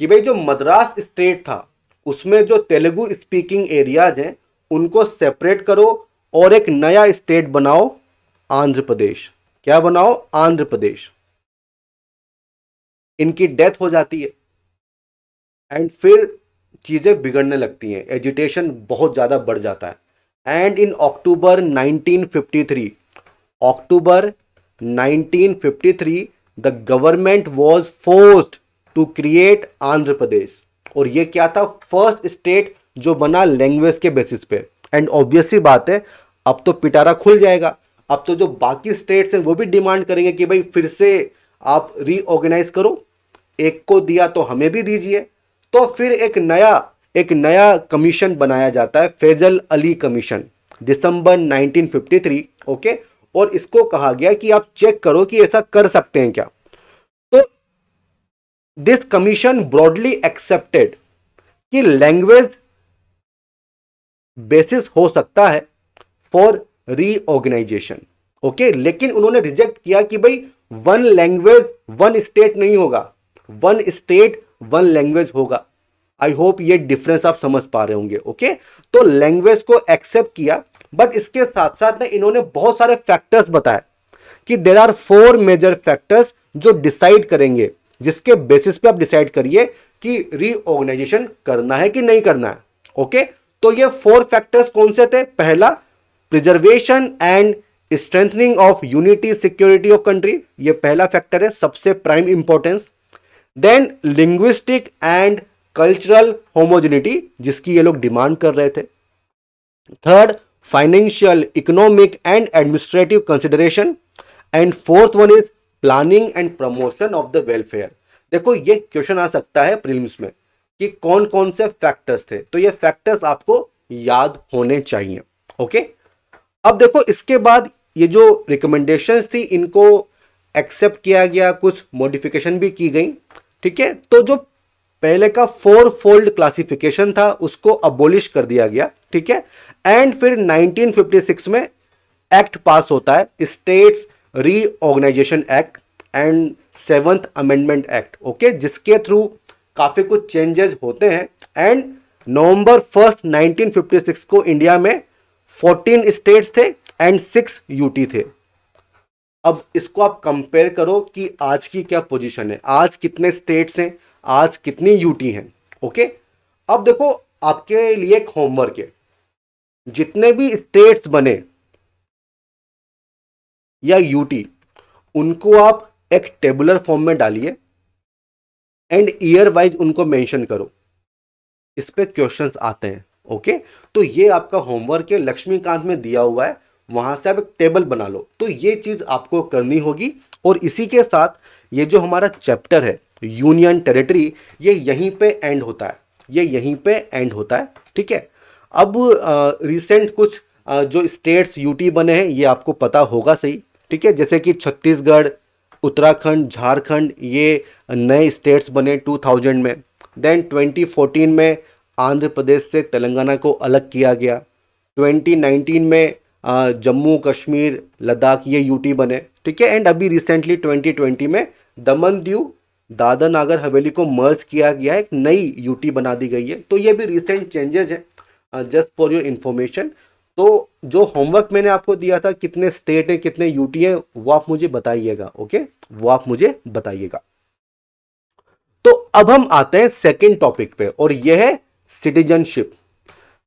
कि भाई जो मद्रास स्टेट था उसमें जो तेलुगु स्पीकिंग एरियाज हैं उनको सेपरेट करो और एक नया स्टेट बनाओ, आंध्र प्रदेश। क्या बनाओ? आंध्र प्रदेश। इनकी डेथ हो जाती है एंड फिर चीजें बिगड़ने लगती हैं, एजिटेशन बहुत ज्यादा बढ़ जाता है। And in October 1953, October 1953 the government was forced to create Andhra Pradesh. और ये क्या था? फर्स्ट स्टेट जो बना लैंग्वेज के बेसिस पे। एंड ऑब्वियस सी बात है, अब तो पिटारा खुल जाएगा। अब तो जो बाकी स्टेट्स हैं वो भी डिमांड करेंगे कि भाई फिर से आप रीऑर्गेनाइज करो, एक को दिया तो हमें भी दीजिए। तो फिर एक नया कमीशन बनाया जाता है, फैजल अली कमीशन, दिसंबर 1953। ओके, और इसको कहा गया कि आप चेक करो कि ऐसा कर सकते हैं क्या। तो दिस कमीशन ब्रॉडली एक्सेप्टेड कि लैंग्वेज बेसिस हो सकता है फॉर रीऑर्गेनाइजेशन। ओके, लेकिन उन्होंने रिजेक्ट किया कि भाई वन लैंग्वेज वन स्टेट नहीं होगा, वन स्टेट वन लैंग्वेज होगा। आई होप ये डिफरेंस आप समझ पा रहे होंगे। ओके, तो लैंग्वेज को एक्सेप्ट किया, बट इसके साथ साथ में इन्होंने बहुत सारे फैक्टर्स बताए कि देयर आर 4 मेजर फैक्टर्स जो डिसाइड करेंगे, जिसके बेसिस पे आप डिसाइड करिए कि रीऑर्गेनाइजेशन करना है कि नहीं करना है। ओके, तो ये 4 फैक्टर्स कौन से थे? पहला, preservation and strengthening of unity security of country, ये पहला फैक्टर है, सबसे prime importance. Then linguistic and cultural homogeneity, जिसकी ये लोग डिमांड कर रहे थे। Third, financial, economic and administrative consideration. And fourth one is planning and promotion of the welfare. देखो ये क्वेश्चन आ सकता है प्रीलिम्स में कि कौन कौन से फैक्टर्स थे, तो ये फैक्टर्स आपको याद होने चाहिए। ओके, अब देखो इसके बाद ये जो रिकमेंडेशंस थी इनको एक्सेप्ट किया गया, कुछ मॉडिफिकेशन भी की गई। ठीक है, तो जो पहले का 4 फोल्ड क्लासिफिकेशन था उसको अबोलिश कर दिया गया। ठीक है, एंड फिर 1956 में एक्ट पास होता है, states reorganisation act and 7th amendment act. Okay, जिसके थ्रू काफी कुछ चेंजेस होते हैं। एंड नवंबर 1 1956 को इंडिया में 14 स्टेट्स थे एंड 6 यूटी थे। अब इसको आप कंपेयर करो कि आज की क्या पोजीशन है, आज कितने स्टेट्स हैं, आज कितनी यूटी हैं। ओके, अब देखो आपके लिए एक होमवर्क है, जितने भी स्टेट्स बने या यूटी, उनको आप एक टेबुलर फॉर्म में डालिए एंड ईयर वाइज उनको मेंशन करो। इस पे क्वेश्चंस आते हैं। ओके, तो ये आपका होमवर्क है, लक्ष्मीकांत में दिया हुआ है, वहां से आप एक टेबल बना लो। तो ये चीज आपको करनी होगी। और इसी के साथ ये जो हमारा चैप्टर है यूनियन टेरिटरी, ये यहीं पे एंड होता है, ये यहीं पे एंड होता है। ठीक है, अब रिसेंट कुछ जो स्टेट्स यूटी बने हैं ये आपको पता होगा सही। ठीक है, जैसे कि छत्तीसगढ़, उत्तराखंड, झारखंड, ये नए स्टेट्स बने 2000 में। देन 2014 में आंध्र प्रदेश से तेलंगाना को अलग किया गया। 2019 में जम्मू कश्मीर, लद्दाख, ये यूटी बने। ठीक है, एंड अभी रिसेंटली 2020 में दमन दीव, दादर नागर हवेली को मर्ज किया गया है, एक नई यूटी बना दी गई है। तो ये भी रिसेंट चेंजेस हैं, जस्ट फॉर योर इन्फॉर्मेशन। तो जो होमवर्क मैंने आपको दिया था, कितने स्टेट हैं, कितने यूटी हैं, वो आप मुझे बताइएगा। ओके, वो आप मुझे बताइएगा। तो अब हम आते हैं सेकंड टॉपिक पे, और यह है सिटीजनशिप।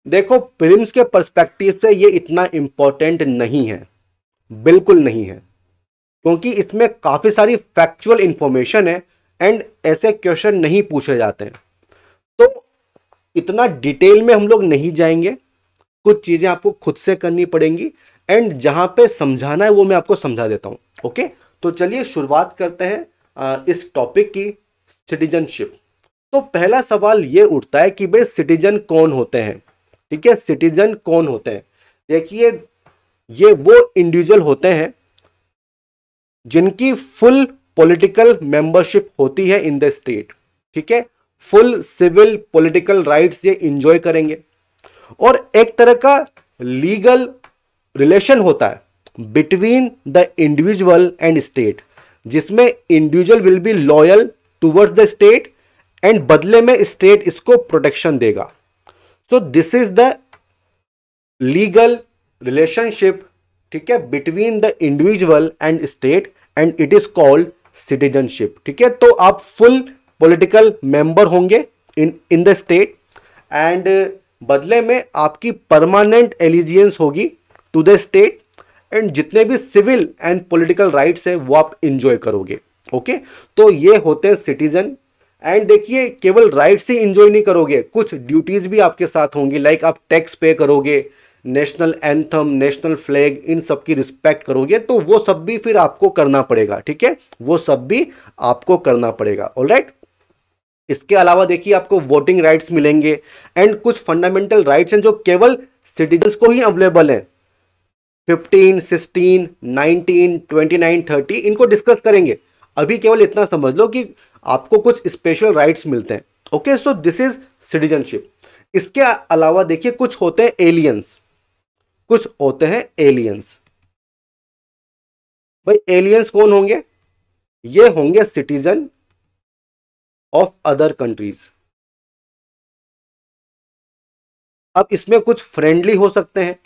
देखो प्रीलिम्स के पर्सपेक्टिव से ये इतना इंपॉर्टेंट नहीं है, बिल्कुल नहीं है, क्योंकि इसमें काफी सारी फैक्चुअल इंफॉर्मेशन है एंड ऐसे क्वेश्चन नहीं पूछे जाते हैं। तो इतना डिटेल में हम लोग नहीं जाएंगे, कुछ चीजें आपको खुद से करनी पड़ेंगी, एंड जहां पे समझाना है वो मैं आपको समझा देता हूं। ओके, तो चलिए शुरुआत करते हैं इस टॉपिक की, सिटीजनशिप। तो पहला सवाल ये उठता है कि भाई सिटीजन कौन होते हैं, ठीक है, सिटीजन कौन होते हैं। देखिए ये वो इंडिविजुअल होते हैं जिनकी फुल पॉलिटिकल मेंबरशिप होती है इन द स्टेट, ठीक है, फुल सिविल पॉलिटिकल राइट्स ये इंजॉय करेंगे, और एक तरह का लीगल रिलेशन होता है between the individual and state, जिसमें individual will be loyal towards the state and बदले में स्टेट इसको प्रोटेक्शन देगा। So this is the legal relationship, ठीक है, between the individual and state and it is called citizenship, ठीक है। तो आप फुल पॉलिटिकल मेंबर होंगे इन द स्टेट एंड बदले में आपकी परमानेंट एलिजियंस होगी टू द स्टेट एंड जितने भी सिविल एंड पॉलिटिकल राइट्स है वो आप इंजॉय करोगे। ओके, तो ये होते हैं सिटीजन। एंड देखिए केवल राइट्स ही इंजॉय नहीं करोगे, कुछ ड्यूटीज भी आपके साथ होंगी, लाइक आप टैक्स पे करोगे, नेशनल एंथम, नेशनल फ्लैग, इन सब की रिस्पेक्ट करोगे, तो वो सब भी फिर आपको करना पड़ेगा, ठीक है, वो सब भी आपको करना पड़ेगा। ऑलराइट, इसके अलावा देखिए आपको वोटिंग राइट्स मिलेंगे एंड कुछ फंडामेंटल राइट्स हैं जो केवल सिटीजन्स को ही अवेलेबल हैं। 15, 16, 19, 29, 30 इनको डिस्कस करेंगे। अभी केवल इतना समझ लो कि आपको कुछ स्पेशल राइट्स मिलते हैं। Okay, so this is citizenship. इसके अलावा देखिए कुछ होते हैं एलियंस, कुछ होते हैं एलियंस। भाई एलियंस कौन होंगे? ये होंगे सिटीजन ऑफ अदर कंट्रीज। अब इसमें कुछ फ्रेंडली हो सकते हैं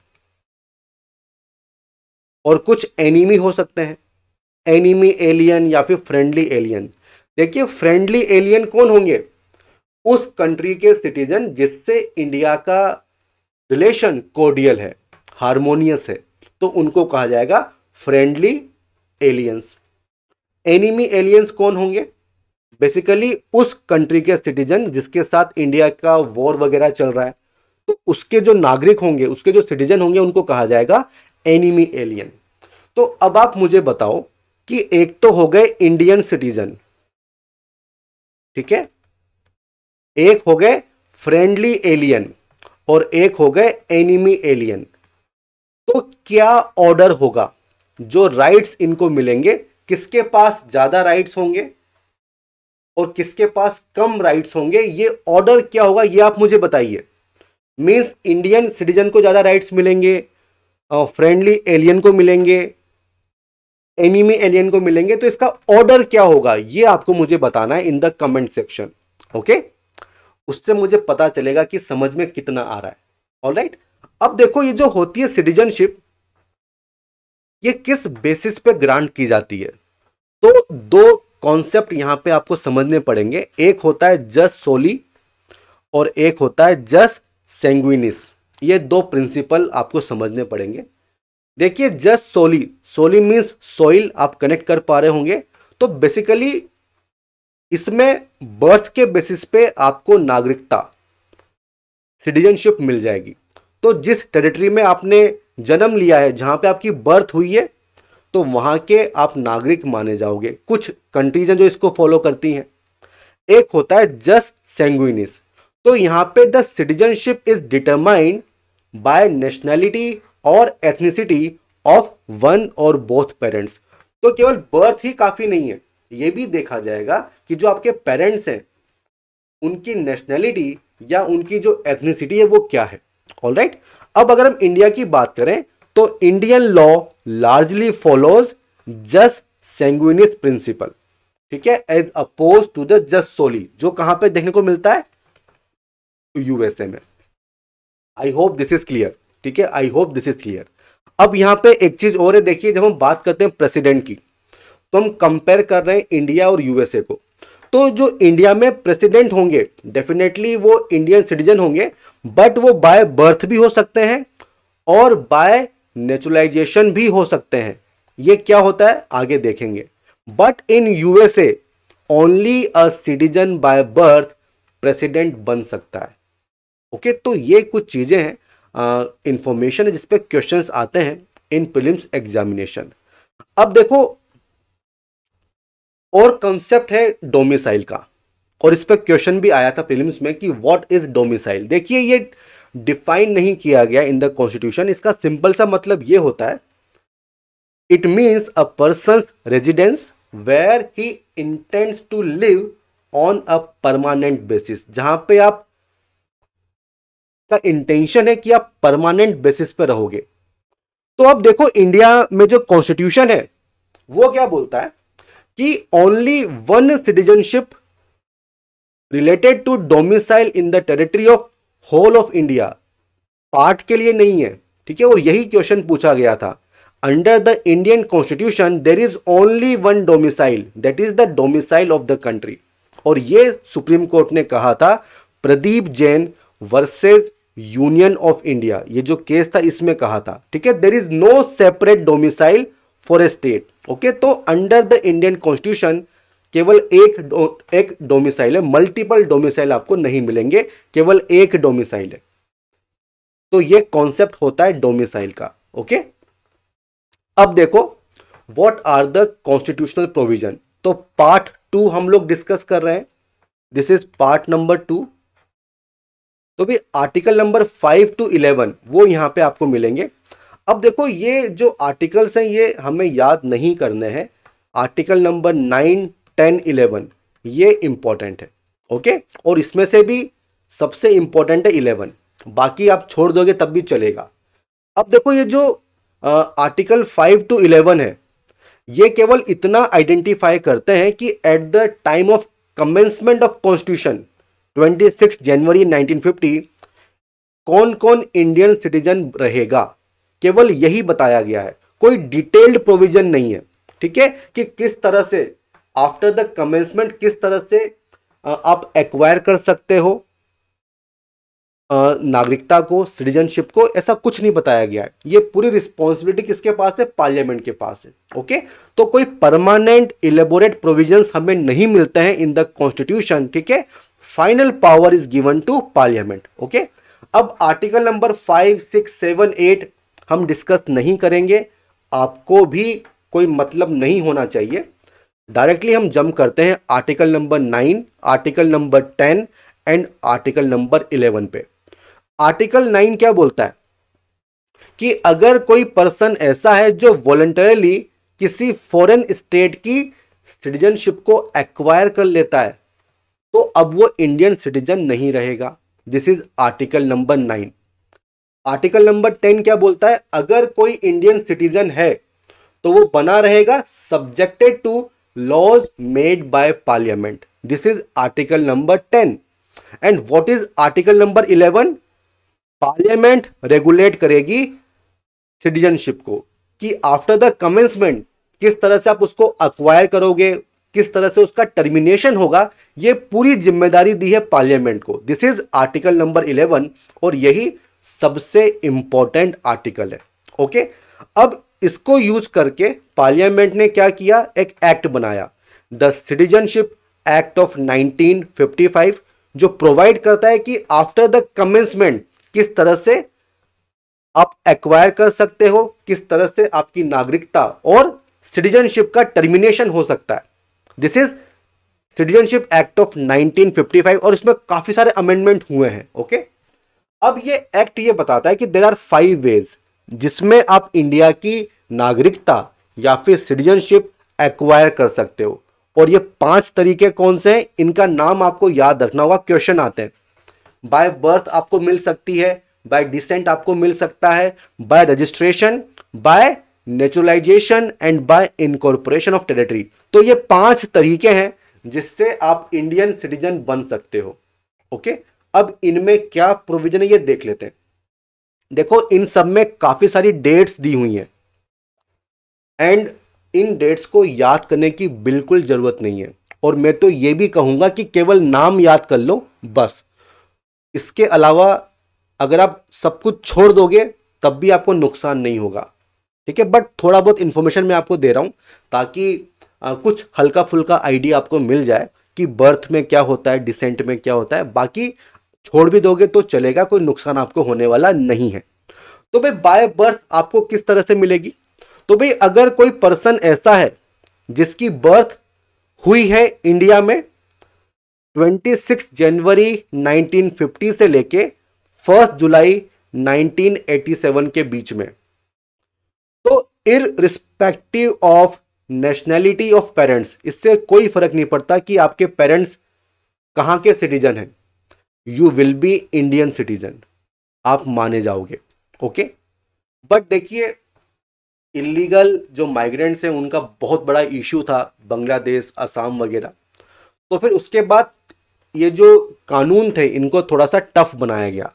और कुछ एनिमी हो सकते हैं, एनिमी एलियन या फिर फ्रेंडली एलियन। देखिए फ्रेंडली एलियन कौन होंगे? उस कंट्री के सिटीजन जिससे इंडिया का रिलेशन कोर्डियल है, हार्मोनियस है, तो उनको कहा जाएगा फ्रेंडली एलियंस। एनिमी एलियंस कौन होंगे? बेसिकली उस कंट्री के सिटीजन जिसके साथ इंडिया का वॉर वगैरह चल रहा है, तो उसके जो नागरिक होंगे, उसके जो सिटीजन होंगे, उनको कहा जाएगा एनिमी एलियन। तो अब आप मुझे बताओ कि एक तो हो गए इंडियन सिटीजन, ठीक है, एक हो गए फ्रेंडली एलियन और एक हो गए एनिमी एलियन। तो क्या ऑर्डर होगा? जो राइट्स इनको मिलेंगे, किसके पास ज्यादा राइट्स होंगे और किसके पास कम राइट्स होंगे, ये ऑर्डर क्या होगा ये आप मुझे बताइए। मींस इंडियन सिटीजन को ज्यादा राइट्स मिलेंगे, फ्रेंडली एलियन को मिलेंगे, एनिमी एलियन को मिलेंगे, तो इसका ऑर्डर क्या होगा ये आपको मुझे बताना है in the comment section. Okay, उससे मुझे पता चलेगा कि समझ में कितना आ रहा है। ऑलराइट, अब देखो ये जो होती है सिटीजनशिप, ये किस बेसिस पे ग्रांट की जाती है? तो दो कॉन्सेप्ट यहां पे आपको समझने पड़ेंगे। एक होता है जस सोली और एक होता है जस सैंग्विनिस। ये दो प्रिंसिपल आपको समझने पड़ेंगे। देखिए जस सोली, सोली मीन्स सोइल, आप कनेक्ट कर पा रहे होंगे। तो बेसिकली इसमें बर्थ के बेसिस पे आपको नागरिकता, सिटीजनशिप मिल जाएगी। तो जिस टेरिटरी में आपने जन्म लिया है, जहां पे आपकी बर्थ हुई है, तो वहां के आप नागरिक माने जाओगे। कुछ कंट्रीज हैं जो इसको फॉलो करती हैं। एक होता है जस सैंग्विनिस। तो यहां पे the citizenship is determined by nationality और एथनिसिटी ऑफ वन और बोथ पेरेंट्स। तो केवल बर्थ ही काफी नहीं है, यह भी देखा जाएगा कि जो आपके पेरेंट्स हैं उनकी नेशनैलिटी या उनकी जो एथनिसिटी है वो क्या है। ऑलराइट, अब अगर हम इंडिया की बात करें तो इंडियन लॉ लार्जली फॉलोज जस सैंग्विनिस प्रिंसिपल, ठीक है, एज अपोज टू द जस सोली, जो कहां पे देखने को मिलता है? यूएसए में। I hope this is clear, ठीक है, I hope this is clear. अब यहां पे एक चीज और है, देखिए जब हम बात करते हैं प्रेसिडेंट की, तो हम कंपेयर कर रहे हैं इंडिया और यूएसए को। तो जो इंडिया में प्रेसिडेंट होंगे डेफिनेटली वो इंडियन सिटीजन होंगे, बट वो बाय बर्थ भी हो सकते हैं और बाय नेचुरलाइजेशन भी हो सकते हैं। ये क्या होता है आगे देखेंगे। But in USA only a citizen by birth president बन सकता है। ओके, तो ये कुछ चीजें हैं, इंफॉर्मेशन है जिसपे क्वेश्चंस आते हैं इन प्रीलिम्स एग्जामिनेशन। अब देखो और कंसेप्ट है डोमिसाइल का। और इस पर क्वेश्चन भी आया था प्रीलिम्स में कि व्हाट इज डोमिसाइल। देखिए ये डिफाइन नहीं किया गया इन द कॉन्स्टिट्यूशन। इसका सिंपल सा मतलब ये होता है, it means a persons residence where he intends to live on a permanent basis. जहां पे आप का इंटेंशन है कि आप परमानेंट बेसिस पे रहोगे। तो अब देखो इंडिया में जो कॉन्स्टिट्यूशन है वो क्या बोलता है कि only one citizenship related to domicile in the territory of whole of India, part के लिए नहीं है, ठीक है। और यही क्वेश्चन पूछा गया था, under the Indian constitution there is only one domicile, that is the domicile of the country. और ये सुप्रीम कोर्ट ने कहा था Pradeep Jain versus union of India, ये जो केस था इसमें कहा था, ठीक है। There is no separate domicile for a state, okay. तो अंडर द इंडियन कॉन्स्टिट्यूशन केवल एक डोमिसाइल है, मल्टीपल डोमिसाइल आपको नहीं मिलेंगे, केवल एक डोमिसाइल है। तो ये कॉन्सेप्ट होता है डोमिसाइल का, ओके। अब देखो what are the constitutional provision. तो पार्ट 2 हम लोग डिस्कस कर रहे हैं, दिस इज पार्ट नंबर 2। तो भी आर्टिकल नंबर 5 to 11 वो यहां पे आपको मिलेंगे। अब देखो ये जो आर्टिकल्स हैं ये हमें याद नहीं करने हैं। आर्टिकल नंबर 9, 10, 11 ये इंपॉर्टेंट है, ओके। और इसमें से भी सबसे इंपॉर्टेंट है 11, बाकी आप छोड़ दोगे तब भी चलेगा। अब देखो ये जो आर्टिकल 5 to 11 है ये केवल इतना आइडेंटिफाई करते हैं कि at the time of commencement of constitution 26 जनवरी 1950 कौन कौन इंडियन सिटीजन रहेगा, केवल यही बताया गया है। कोई डिटेल्ड प्रोविजन नहीं है, ठीक है, कि किस तरह से आफ्टर द कमेंसमेंट किस तरह से आप एक्वायर कर सकते हो नागरिकता को, सिटीजनशिप को, ऐसा कुछ नहीं बताया गया है। ये पूरी रिस्पॉन्सिबिलिटी किसके पास है, पार्लियामेंट के पास है, ओके। तो कोई परमानेंट इलेबोरेट प्रोविजंस हमें नहीं मिलते हैं इन द कॉन्स्टिट्यूशन, ठीक है। Final power is given to parliament, okay. अब आर्टिकल नंबर 5, 6, 7, 8 हम डिस्कस नहीं करेंगे, आपको भी कोई मतलब नहीं होना चाहिए। डायरेक्टली हम जंप करते हैं article number 9, article number 10 and article number 11 पे। आर्टिकल 9 क्या बोलता है कि अगर कोई पर्सन ऐसा है जो वॉलंटरली किसी फॉरेन स्टेट की सिटीजनशिप को एक्वायर कर लेता है तो अब वो इंडियन सिटीजन नहीं रहेगा। This is article number 9। Article number 10 क्या बोलता है, अगर कोई इंडियन सिटीजन है तो वो बना रहेगा subjected to laws made by parliament. This is article number 10। And what is article number 11, parliament regulate करेगी सिटीजनशिप को कि आफ्टर द कमेंसमेंट किस तरह से आप उसको अक्वायर करोगे, किस तरह से उसका टर्मिनेशन होगा, ये पूरी जिम्मेदारी दी है पार्लियामेंट को। दिस इज आर्टिकल नंबर 11 और यही सबसे इंपॉर्टेंट आर्टिकल है, ओके। अब इसको यूज करके पार्लियामेंट ने क्या किया, एक एक्ट बनाया, द सिटीजनशिप एक्ट ऑफ 1955, जो प्रोवाइड करता है कि आफ्टर द कमेंसमेंट किस तरह से आप एक्वायर कर सकते हो, किस तरह से आपकी नागरिकता और सिटीजनशिप का टर्मिनेशन हो सकता है। This is citizenship act of 1955 और इसमें काफी सारे अमेंडमेंट हुए हैं, ओके। अब ये एक्ट ये बताता है कि देयर आर 5 वेज जिसमें आप इंडिया की नागरिकता या फिर सिटीजनशिप एक्वायर कर सकते हो। और ये 5 तरीके कौन से हैं, इनका नाम आपको याद रखना होगा, क्वेश्चन आते हैं। बाय बर्थ आपको मिल सकती है, बाय डिसेंट आपको मिल सकता है, bye registration, bye naturalisation and bye incorporation of territory. तो ये 5 तरीके हैं जिससे आप इंडियन सिटीजन बन सकते हो, ओके। अब इनमें क्या प्रोविजन है ये देख लेते हैं। देखो इन सब में काफी सारी डेट्स दी हुई हैं एंड इन डेट्स को याद करने की बिल्कुल जरूरत नहीं है। और मैं तो ये भी कहूंगा कि केवल नाम याद कर लो बस, इसके अलावा अगर आप सब कुछ छोड़ दोगे तब भी आपको नुकसान नहीं होगा, ठीक है। बट थोड़ा बहुत इंफॉर्मेशन मैं आपको दे रहा हूं ताकि कुछ हल्का फुल्का आइडिया आपको मिल जाए कि बर्थ में क्या होता है, डिसेंट में क्या होता है। बाकी छोड़ भी दोगे तो चलेगा, कोई नुकसान आपको होने वाला नहीं है। तो भाई बाय बर्थ आपको किस तरह से मिलेगी, तो भाई अगर कोई पर्सन ऐसा है जिसकी बर्थ हुई है इंडिया में 26 जनवरी 1950 से लेके 1 जुलाई 1987 के बीच में। तो irrespective of nationality of parents, इससे कोई फर्क नहीं पड़ता कि आपके पेरेंट्स कहाँ के सिटीजन हैं, you will be Indian citizen, आप माने जाओगे। ओके, बट देखिए इलीगल जो माइग्रेंट्स हैं उनका बहुत बड़ा इशू था, बांग्लादेश, असम वगैरह। तो फिर उसके बाद ये जो कानून थे इनको थोड़ा सा टफ बनाया गया।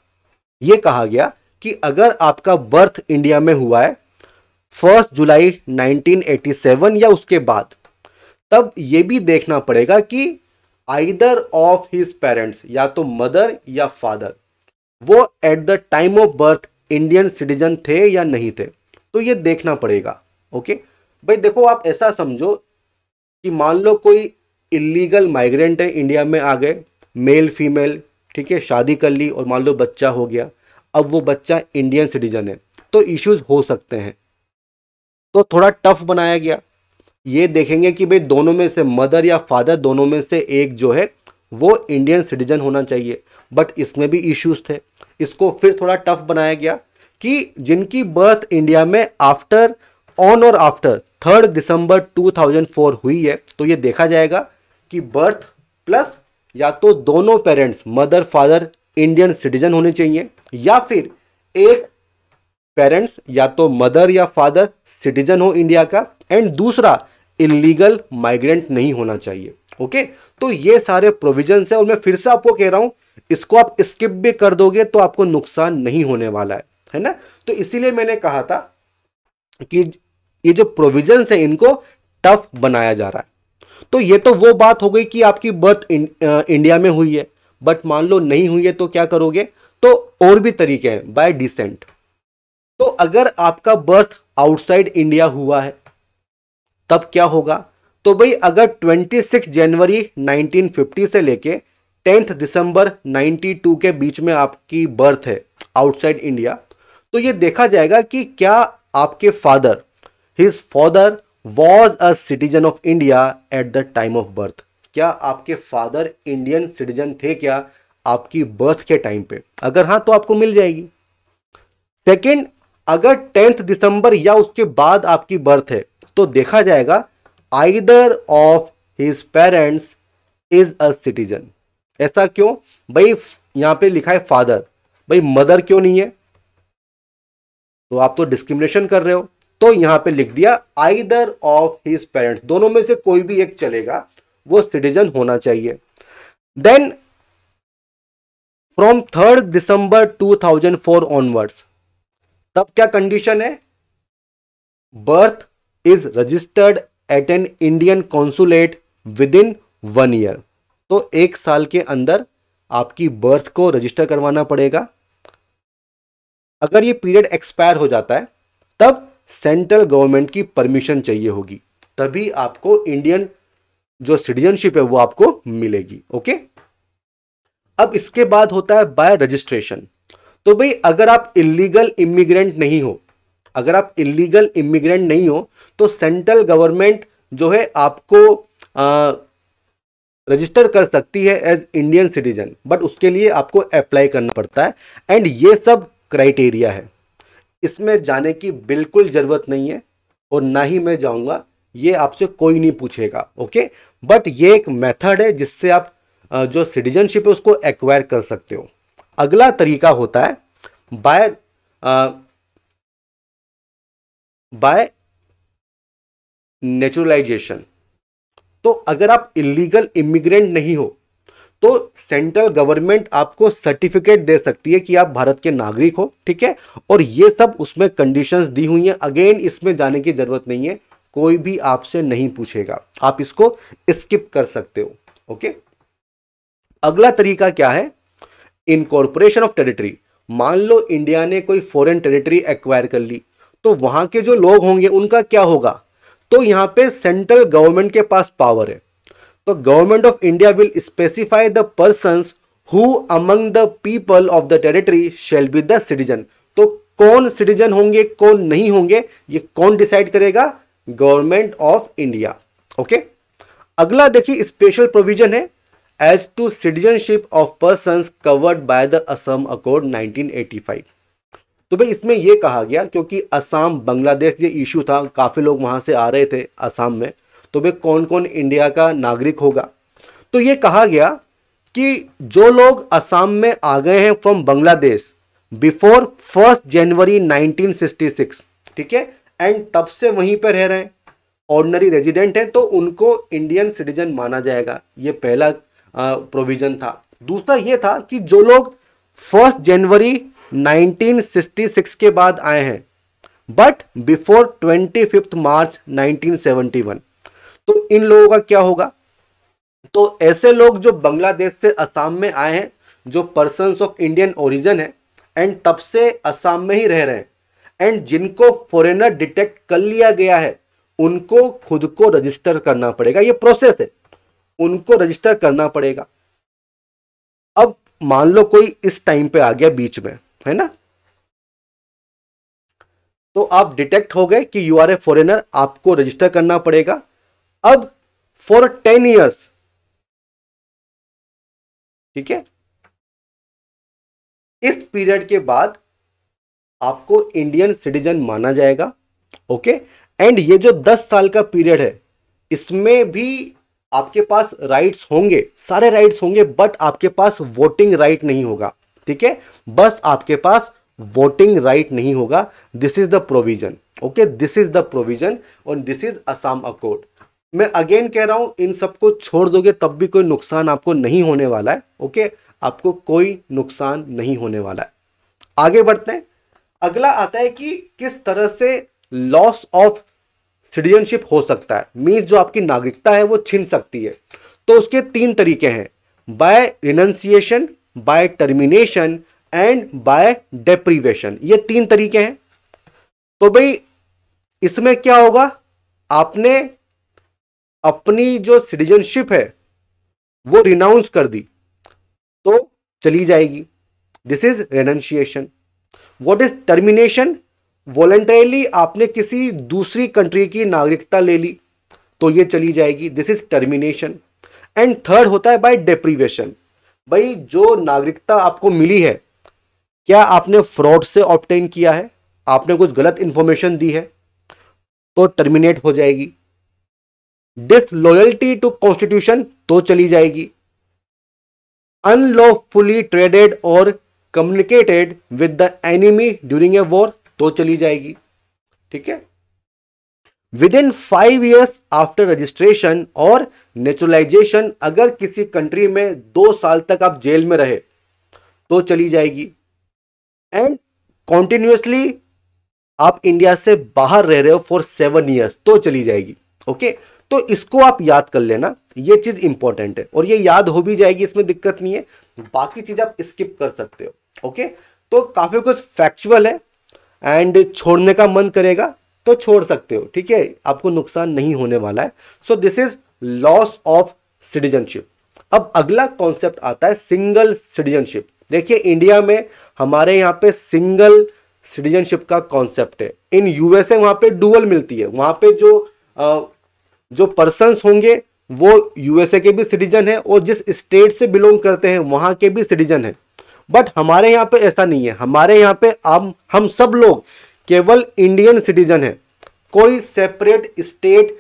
ये कहा गया कि अगर आपका बर्थ इंडिया में हुआ है 1 जुलाई 1987 या उसके बाद, तब ये भी देखना पड़ेगा कि आइदर ऑफ हिज पेरेंट्स, या तो मदर या फादर, वो at the time of birth Indian citizen थे या नहीं थे। तो ये देखना पड़ेगा। ओके भाई, देखो आप ऐसा समझो कि मान लो कोई इलीगल माइग्रेंट है, इंडिया में आ गए, मेल फीमेल, ठीक है, शादी कर ली और मान लो बच्चा हो गया, अब वो बच्चा इंडियन सिटीजन है, तो इश्यूज हो सकते हैं। तो थोड़ा टफ बनाया गया। ये देखेंगे कि भाई दोनों में से मदर या फादर, दोनों में से एक जो है वो इंडियन सिटीजन होना चाहिए, बट इसमें भी इश्यूज थे। इसको फिर थोड़ा टफ बनाया गया कि जिनकी बर्थ इंडिया में आफ्टर, ऑन और आफ्टर 3 दिसंबर 2004 हुई है, तो ये देखा जाएगा कि बर्थ प्लस या तो दोनों parents, mother father, Indian citizen होने चाहिए, या फिर एक पेरेंट्स या तो मदर या फादर सिटीजन हो इंडिया का, एंड दूसरा इलीगल माइग्रेंट नहीं होना चाहिए। ओके, तो ये सारे प्रोविजंस है, और मैं फिर से आपको कह रहा हूं इसको आप स्किप भी कर दोगे तो आपको नुकसान नहीं होने वाला है ना। तो इसीलिए मैंने कहा था कि ये जो प्रोविजंस है इनको टफ बनाया जा रहा है। तो ये तो वो बात हो गई कि आपकी बर्थ इंडिया में हुई है, बट मान लो नहीं हुई है तो क्या करोगे। तो और भी तरीके हैं, बाय डिसेंट। तो अगर आपका बर्थ आउटसाइड इंडिया हुआ है तब क्या होगा। तो भाई अगर 26 जनवरी 1950 से लेके 10 दिसंबर 92 के बीच में आपकी बर्थ है आउटसाइड इंडिया, तो ये देखा जाएगा कि क्या आपके father, his father was a citizen of India at the time of birth. क्या आपके फादर इंडियन सिटीजन थे क्या आपकी बर्थ के टाइम पे? अगर हाँ तो आपको मिल जाएगी। सेकंड, अगर 10 दिसंबर या उसके बाद आपकी बर्थ है तो देखा जाएगा either of his parents is a citizen. ऐसा क्यों भाई, यहां पे लिखा है फादर, भाई मदर क्यों नहीं है? तो आप तो डिस्क्रिमिनेशन कर रहे हो। तो यहां पे लिख दिया आइदर ऑफ हिज पेरेंट्स, दोनों में से कोई भी एक चलेगा, वो सिटीजन होना चाहिए। देन फ्रॉम 3 दिसंबर 2004 ऑनवर्ड्स, तब क्या कंडीशन है? Birth is registered eight an Indian consulate with in 1 year. तो 1 साल के अंदर आपकी बर्थ को रजिस्टर करवाना पड़ेगा। अगर ये पीरियड एक्सपायर हो जाता है तब सेंट्रल गवर्नमेंट की परमिशन चाहिए होगी, तभी आपको इंडियन जो सिटीजनशिप है वो आपको मिलेगी। ओके, अब इसके बाद होता है बाय रजिस्ट्रेशन। तो भाई अगर आप इलीगल इमिग्रेंट नहीं हो, अगर आप इलीगल इमिग्रेंट नहीं हो तो सेंट्रल गवर्नमेंट जो है आपको रजिस्टर कर सकती है एज इंडियन सिटीजन, बट उसके लिए आपको अप्लाई करना पड़ता है। एंड ये सब क्राइटेरिया है, इसमें जाने की बिल्कुल ज़रूरत नहीं है और ना ही मैं जाऊंगा, ये आपसे कोई नहीं पूछेगा। ओके, बट ये एक मेथड है जिससे आप जो सिटीजनशिप है उसको एक्वायर कर सकते हो। अगला तरीका होता है बाय नेचुरलाइजेशन। तो अगर आप इलीगल इमिग्रेंट नहीं हो तो सेंट्रल गवर्नमेंट आपको सर्टिफिकेट दे सकती है कि आप भारत के नागरिक हो, ठीक है, और ये सब उसमें कंडीशंस दी हुई हैं। अगेन इसमें जाने की जरूरत नहीं है, कोई भी आपसे नहीं पूछेगा, आप इसको स्किप कर सकते हो। ओके, अगला तरीका क्या है? Incorporation of territory. मान लो इंडिया ने कोई फॉरेन टेरिटरी एक्वायर कर ली, तो वहां के जो लोग होंगे उनका क्या होगा? तो यहां पे सेंट्रल गवर्नमेंट के पास पावर है। तो government of India will specify the persons who among the people of the territory shall be the citizen. तो कौन सिटीजन होंगे कौन नहीं होंगे ये कौन डिसाइड करेगा? Government of India. ओके, अगला देखिए स्पेशल प्रोविजन है as to citizenship of persons covered by the Assam accord 1985। तो भाई इसमें यह कहा गया, क्योंकि असम बांग्लादेश ये इशू था, काफ़ी लोग वहाँ से आ रहे थे असम में, तो भाई कौन कौन इंडिया का नागरिक होगा। तो ये कहा गया कि जो लोग असम में आ गए हैं फ्रॉम बांग्लादेश बिफोर 1 जनवरी 1966, ठीक है, एंड तब से वहीं पर रह रहे हैं, ऑर्डिनरी रेजिडेंट हैं, तो उनको इंडियन सिटीजन माना जाएगा। ये पहला प्रोविजन था। दूसरा ये था कि जो लोग 1 जनवरी 1966 के बाद आए हैं बट बिफोर 25 मार्च 1971, तो इन लोगों का क्या होगा। तो ऐसे लोग जो बांग्लादेश से असम में आए हैं, जो पर्सन्स ऑफ इंडियन ओरिजिन है एंड तब से असम में ही रह रहे हैं, एंड जिनको फॉरेनर डिटेक्ट कर लिया गया है, उनको खुद को रजिस्टर करना पड़ेगा। ये प्रोसेस है, उनको रजिस्टर करना पड़ेगा। अब मान लो कोई इस टाइम पे आ गया बीच में, है ना, तो आप डिटेक्ट हो गए कि यू आर ए फॉरेनर, आपको रजिस्टर करना पड़ेगा। अब फॉर 10 ईयर्स, ठीक है, इस पीरियड के बाद आपको इंडियन सिटीजन माना जाएगा। ओके, एंड ये जो 10 साल का पीरियड है, इसमें भी आपके पास राइट्स होंगे, सारे राइट्स होंगे, बट आपके पास वोटिंग राइट नहीं होगा। ठीक है, बस आपके पास वोटिंग राइट नहीं होगा। This is the provision. Okay, this is the provision और दिस इज असम अकॉर्ड। मैं अगेन कह रहा हूं, इन सबको छोड़ दोगे तब भी कोई नुकसान आपको नहीं होने वाला है। ओके, आपको कोई नुकसान नहीं होने वाला है। आगे बढ़ते हैं। अगला आता है कि किस तरह से लॉस ऑफ सिटीजनशिप हो सकता है, मीन्स जो आपकी नागरिकता है वो छिन सकती है। तो उसके 3 तरीके हैं, by renunciation, by termination and by deprivation. ये 3 तरीके हैं। तो भाई इसमें क्या होगा, आपने अपनी जो सिटीजनशिप है वो रिनाउंस कर दी तो चली जाएगी, this is renunciation. What is termination, voluntarily आपने किसी दूसरी कंट्री की नागरिकता ले ली तो ये चली जाएगी, this is termination. And third होता है बाय डेप्रीवेशन। भाई जो नागरिकता आपको मिली है, क्या आपने फ्रॉड से ऑब्टेन किया है, आपने कुछ गलत इंफॉर्मेशन दी है तो टर्मिनेट हो जाएगी। डिसलॉयल्टी टू कॉन्स्टिट्यूशन तो चली जाएगी। अनलॉफुली ट्रेडेड और communicated with the enemy during a war तो चली जाएगी। ठीक है, with in 5 years after registration और नेचुरलाइजेशन, अगर किसी कंट्री में 2 साल तक आप जेल में रहे तो चली जाएगी। एंड कॉन्टिन्यूसली आप इंडिया से बाहर रह रहे हो फॉर 7 ईयर्स तो चली जाएगी। ओके, तो इसको आप याद कर लेना, ये चीज इंपॉर्टेंट है और ये याद हो भी जाएगी, इसमें दिक्कत नहीं है। बाकी चीज आप स्किप कर सकते हो। ओके, तो काफी कुछ फैक्चुअल है एंड छोड़ने का मन करेगा तो छोड़ सकते हो। ठीक है, आपको नुकसान नहीं होने वाला है। सो this is loss of citizenship. अब अगला कॉन्सेप्ट आता है सिंगल सिटीजनशिप। देखिए इंडिया में हमारे यहाँ पे सिंगल सिटीजनशिप का कॉन्सेप्ट है। इन यूएसए वहां पे डुअल मिलती है, वहां पे जो पर्सन्स होंगे वो यूएसए के भी सिटीजन है और जिस स्टेट से बिलोंग करते हैं वहां के भी सिटीजन है। बट हमारे यहाँ पे ऐसा नहीं है। हमारे यहाँ पे हम सब लोग केवल इंडियन सिटीजन है। कोई सेपरेट स्टेट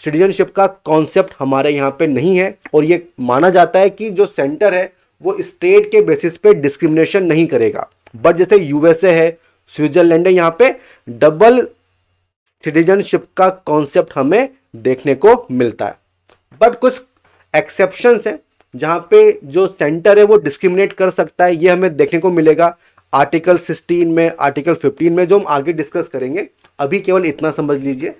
सिटीजनशिप का कॉन्सेप्ट हमारे यहाँ पे नहीं है और ये माना जाता है कि जो सेंटर है वो स्टेट के बेसिस पे डिस्क्रिमिनेशन नहीं करेगा। बट जैसे यूएसए है, स्विट्जरलैंड है, यहाँ पे डबल सिटीजनशिप का कॉन्सेप्ट हमें देखने को मिलता है। बट कुछ एक्सेप्शंस हैं जहां पे जो सेंटर है वो डिस्क्रिमिनेट कर सकता है, ये हमें देखने को मिलेगा आर्टिकल 16 में, आर्टिकल 15 में, जो हम आगे डिस्कस करेंगे। अभी केवल इतना समझ लीजिए।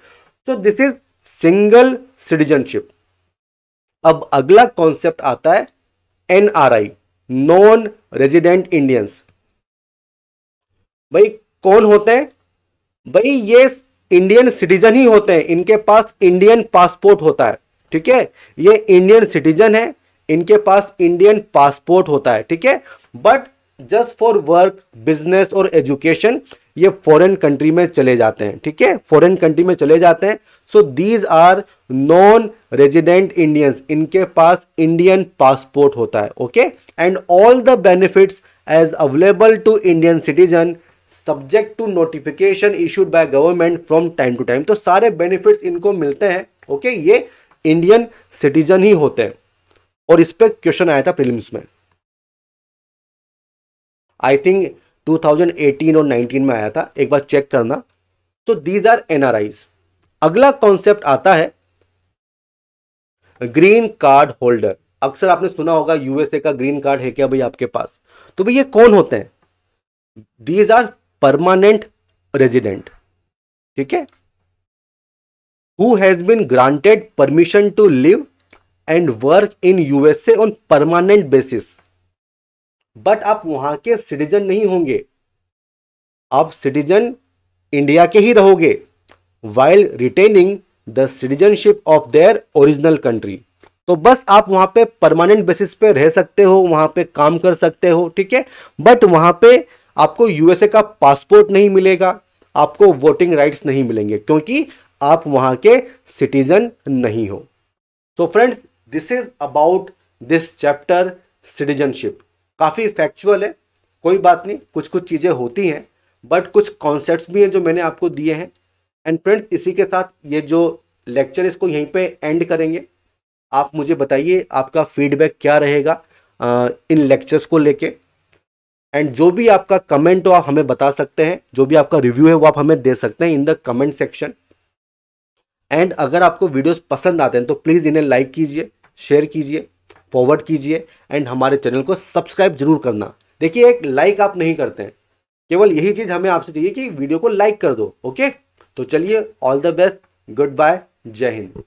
तो दिस इज सिंगल सिटीजनशिप। अब अगला कॉन्सेप्ट आता है एनआरआई, नॉन रेजिडेंट इंडियंस। भाई कौन होते हैं? भाई ये इंडियन सिटीजन ही होते हैं, इनके पास इंडियन पासपोर्ट होता है। ठीक है, ये इंडियन सिटीजन है, इनके पास इंडियन पासपोर्ट होता है। ठीक है, but just for work, business और एजुकेशन ये फॉरेन कंट्री में चले जाते हैं, ठीक है, फॉरेन कंट्री में चले जाते हैं। So these are non resident Indians, इनके पास इंडियन पासपोर्ट होता है, okay. And all the benefits as available to Indian citizen subject to notification issued by government from time to time. तो सारे बेनिफिट्स इनको मिलते हैं, ओके, ये इंडियन सिटीजन ही होते हैं। और इस पे क्वेश्चन आया था प्रीलिम्स में, आई थिंक 2018 और 19 में आया था, एक बार चेक करना। तो दीज आर एनआरआईज। अगला कॉन्सेप्ट आता है ग्रीन कार्ड होल्डर। अक्सर आपने सुना होगा यूएसए का ग्रीन कार्ड है क्या भाई आपके पास? तो भाई ये कौन होते हैं? दीज आर परमानेंट रेजिडेंट, ठीक है, who has been granted permission to live and work in USA on permanent basis. But आप वहां के सिटीजन नहीं होंगे, आप सिटीजन इंडिया के ही रहोगे, while retaining the citizenship of their original country. तो बस आप वहां पे परमानेंट बेसिस पे रह सकते हो, वहां पे काम कर सकते हो, ठीक है, बट वहां पे आपको यूएसए का पासपोर्ट नहीं मिलेगा, आपको वोटिंग राइट्स नहीं मिलेंगे, क्योंकि आप वहां के सिटीजन नहीं हो। So friends, this is about this chapter citizenship. काफी फैक्चुअल है, कोई बात नहीं, कुछ कुछ चीजें होती हैं, बट कुछ कॉन्सेप्ट्स भी हैं जो मैंने आपको दिए हैं। एंड फ्रेंड्स, इसी के साथ ये जो लेक्चर इसको यहीं पे एंड करेंगे। आप मुझे बताइए आपका फीडबैक क्या रहेगा इन लेक्चर्स को लेके। एंड जो भी आपका कमेंट हो आप हमें बता सकते हैं, जो भी आपका रिव्यू है वो आप हमें दे सकते हैं in the comment section. And अगर आपको वीडियोस पसंद आते हैं तो प्लीज़ इन्हें लाइक कीजिए, शेयर कीजिए, फॉरवर्ड कीजिए एंड हमारे चैनल को सब्सक्राइब जरूर करना। देखिए, एक लाइक आप नहीं करते हैं, केवल यही चीज़ हमें आपसे चाहिए कि वीडियो को लाइक कर दो, ओके। तो चलिए, all the best, goodbye, जय हिंद।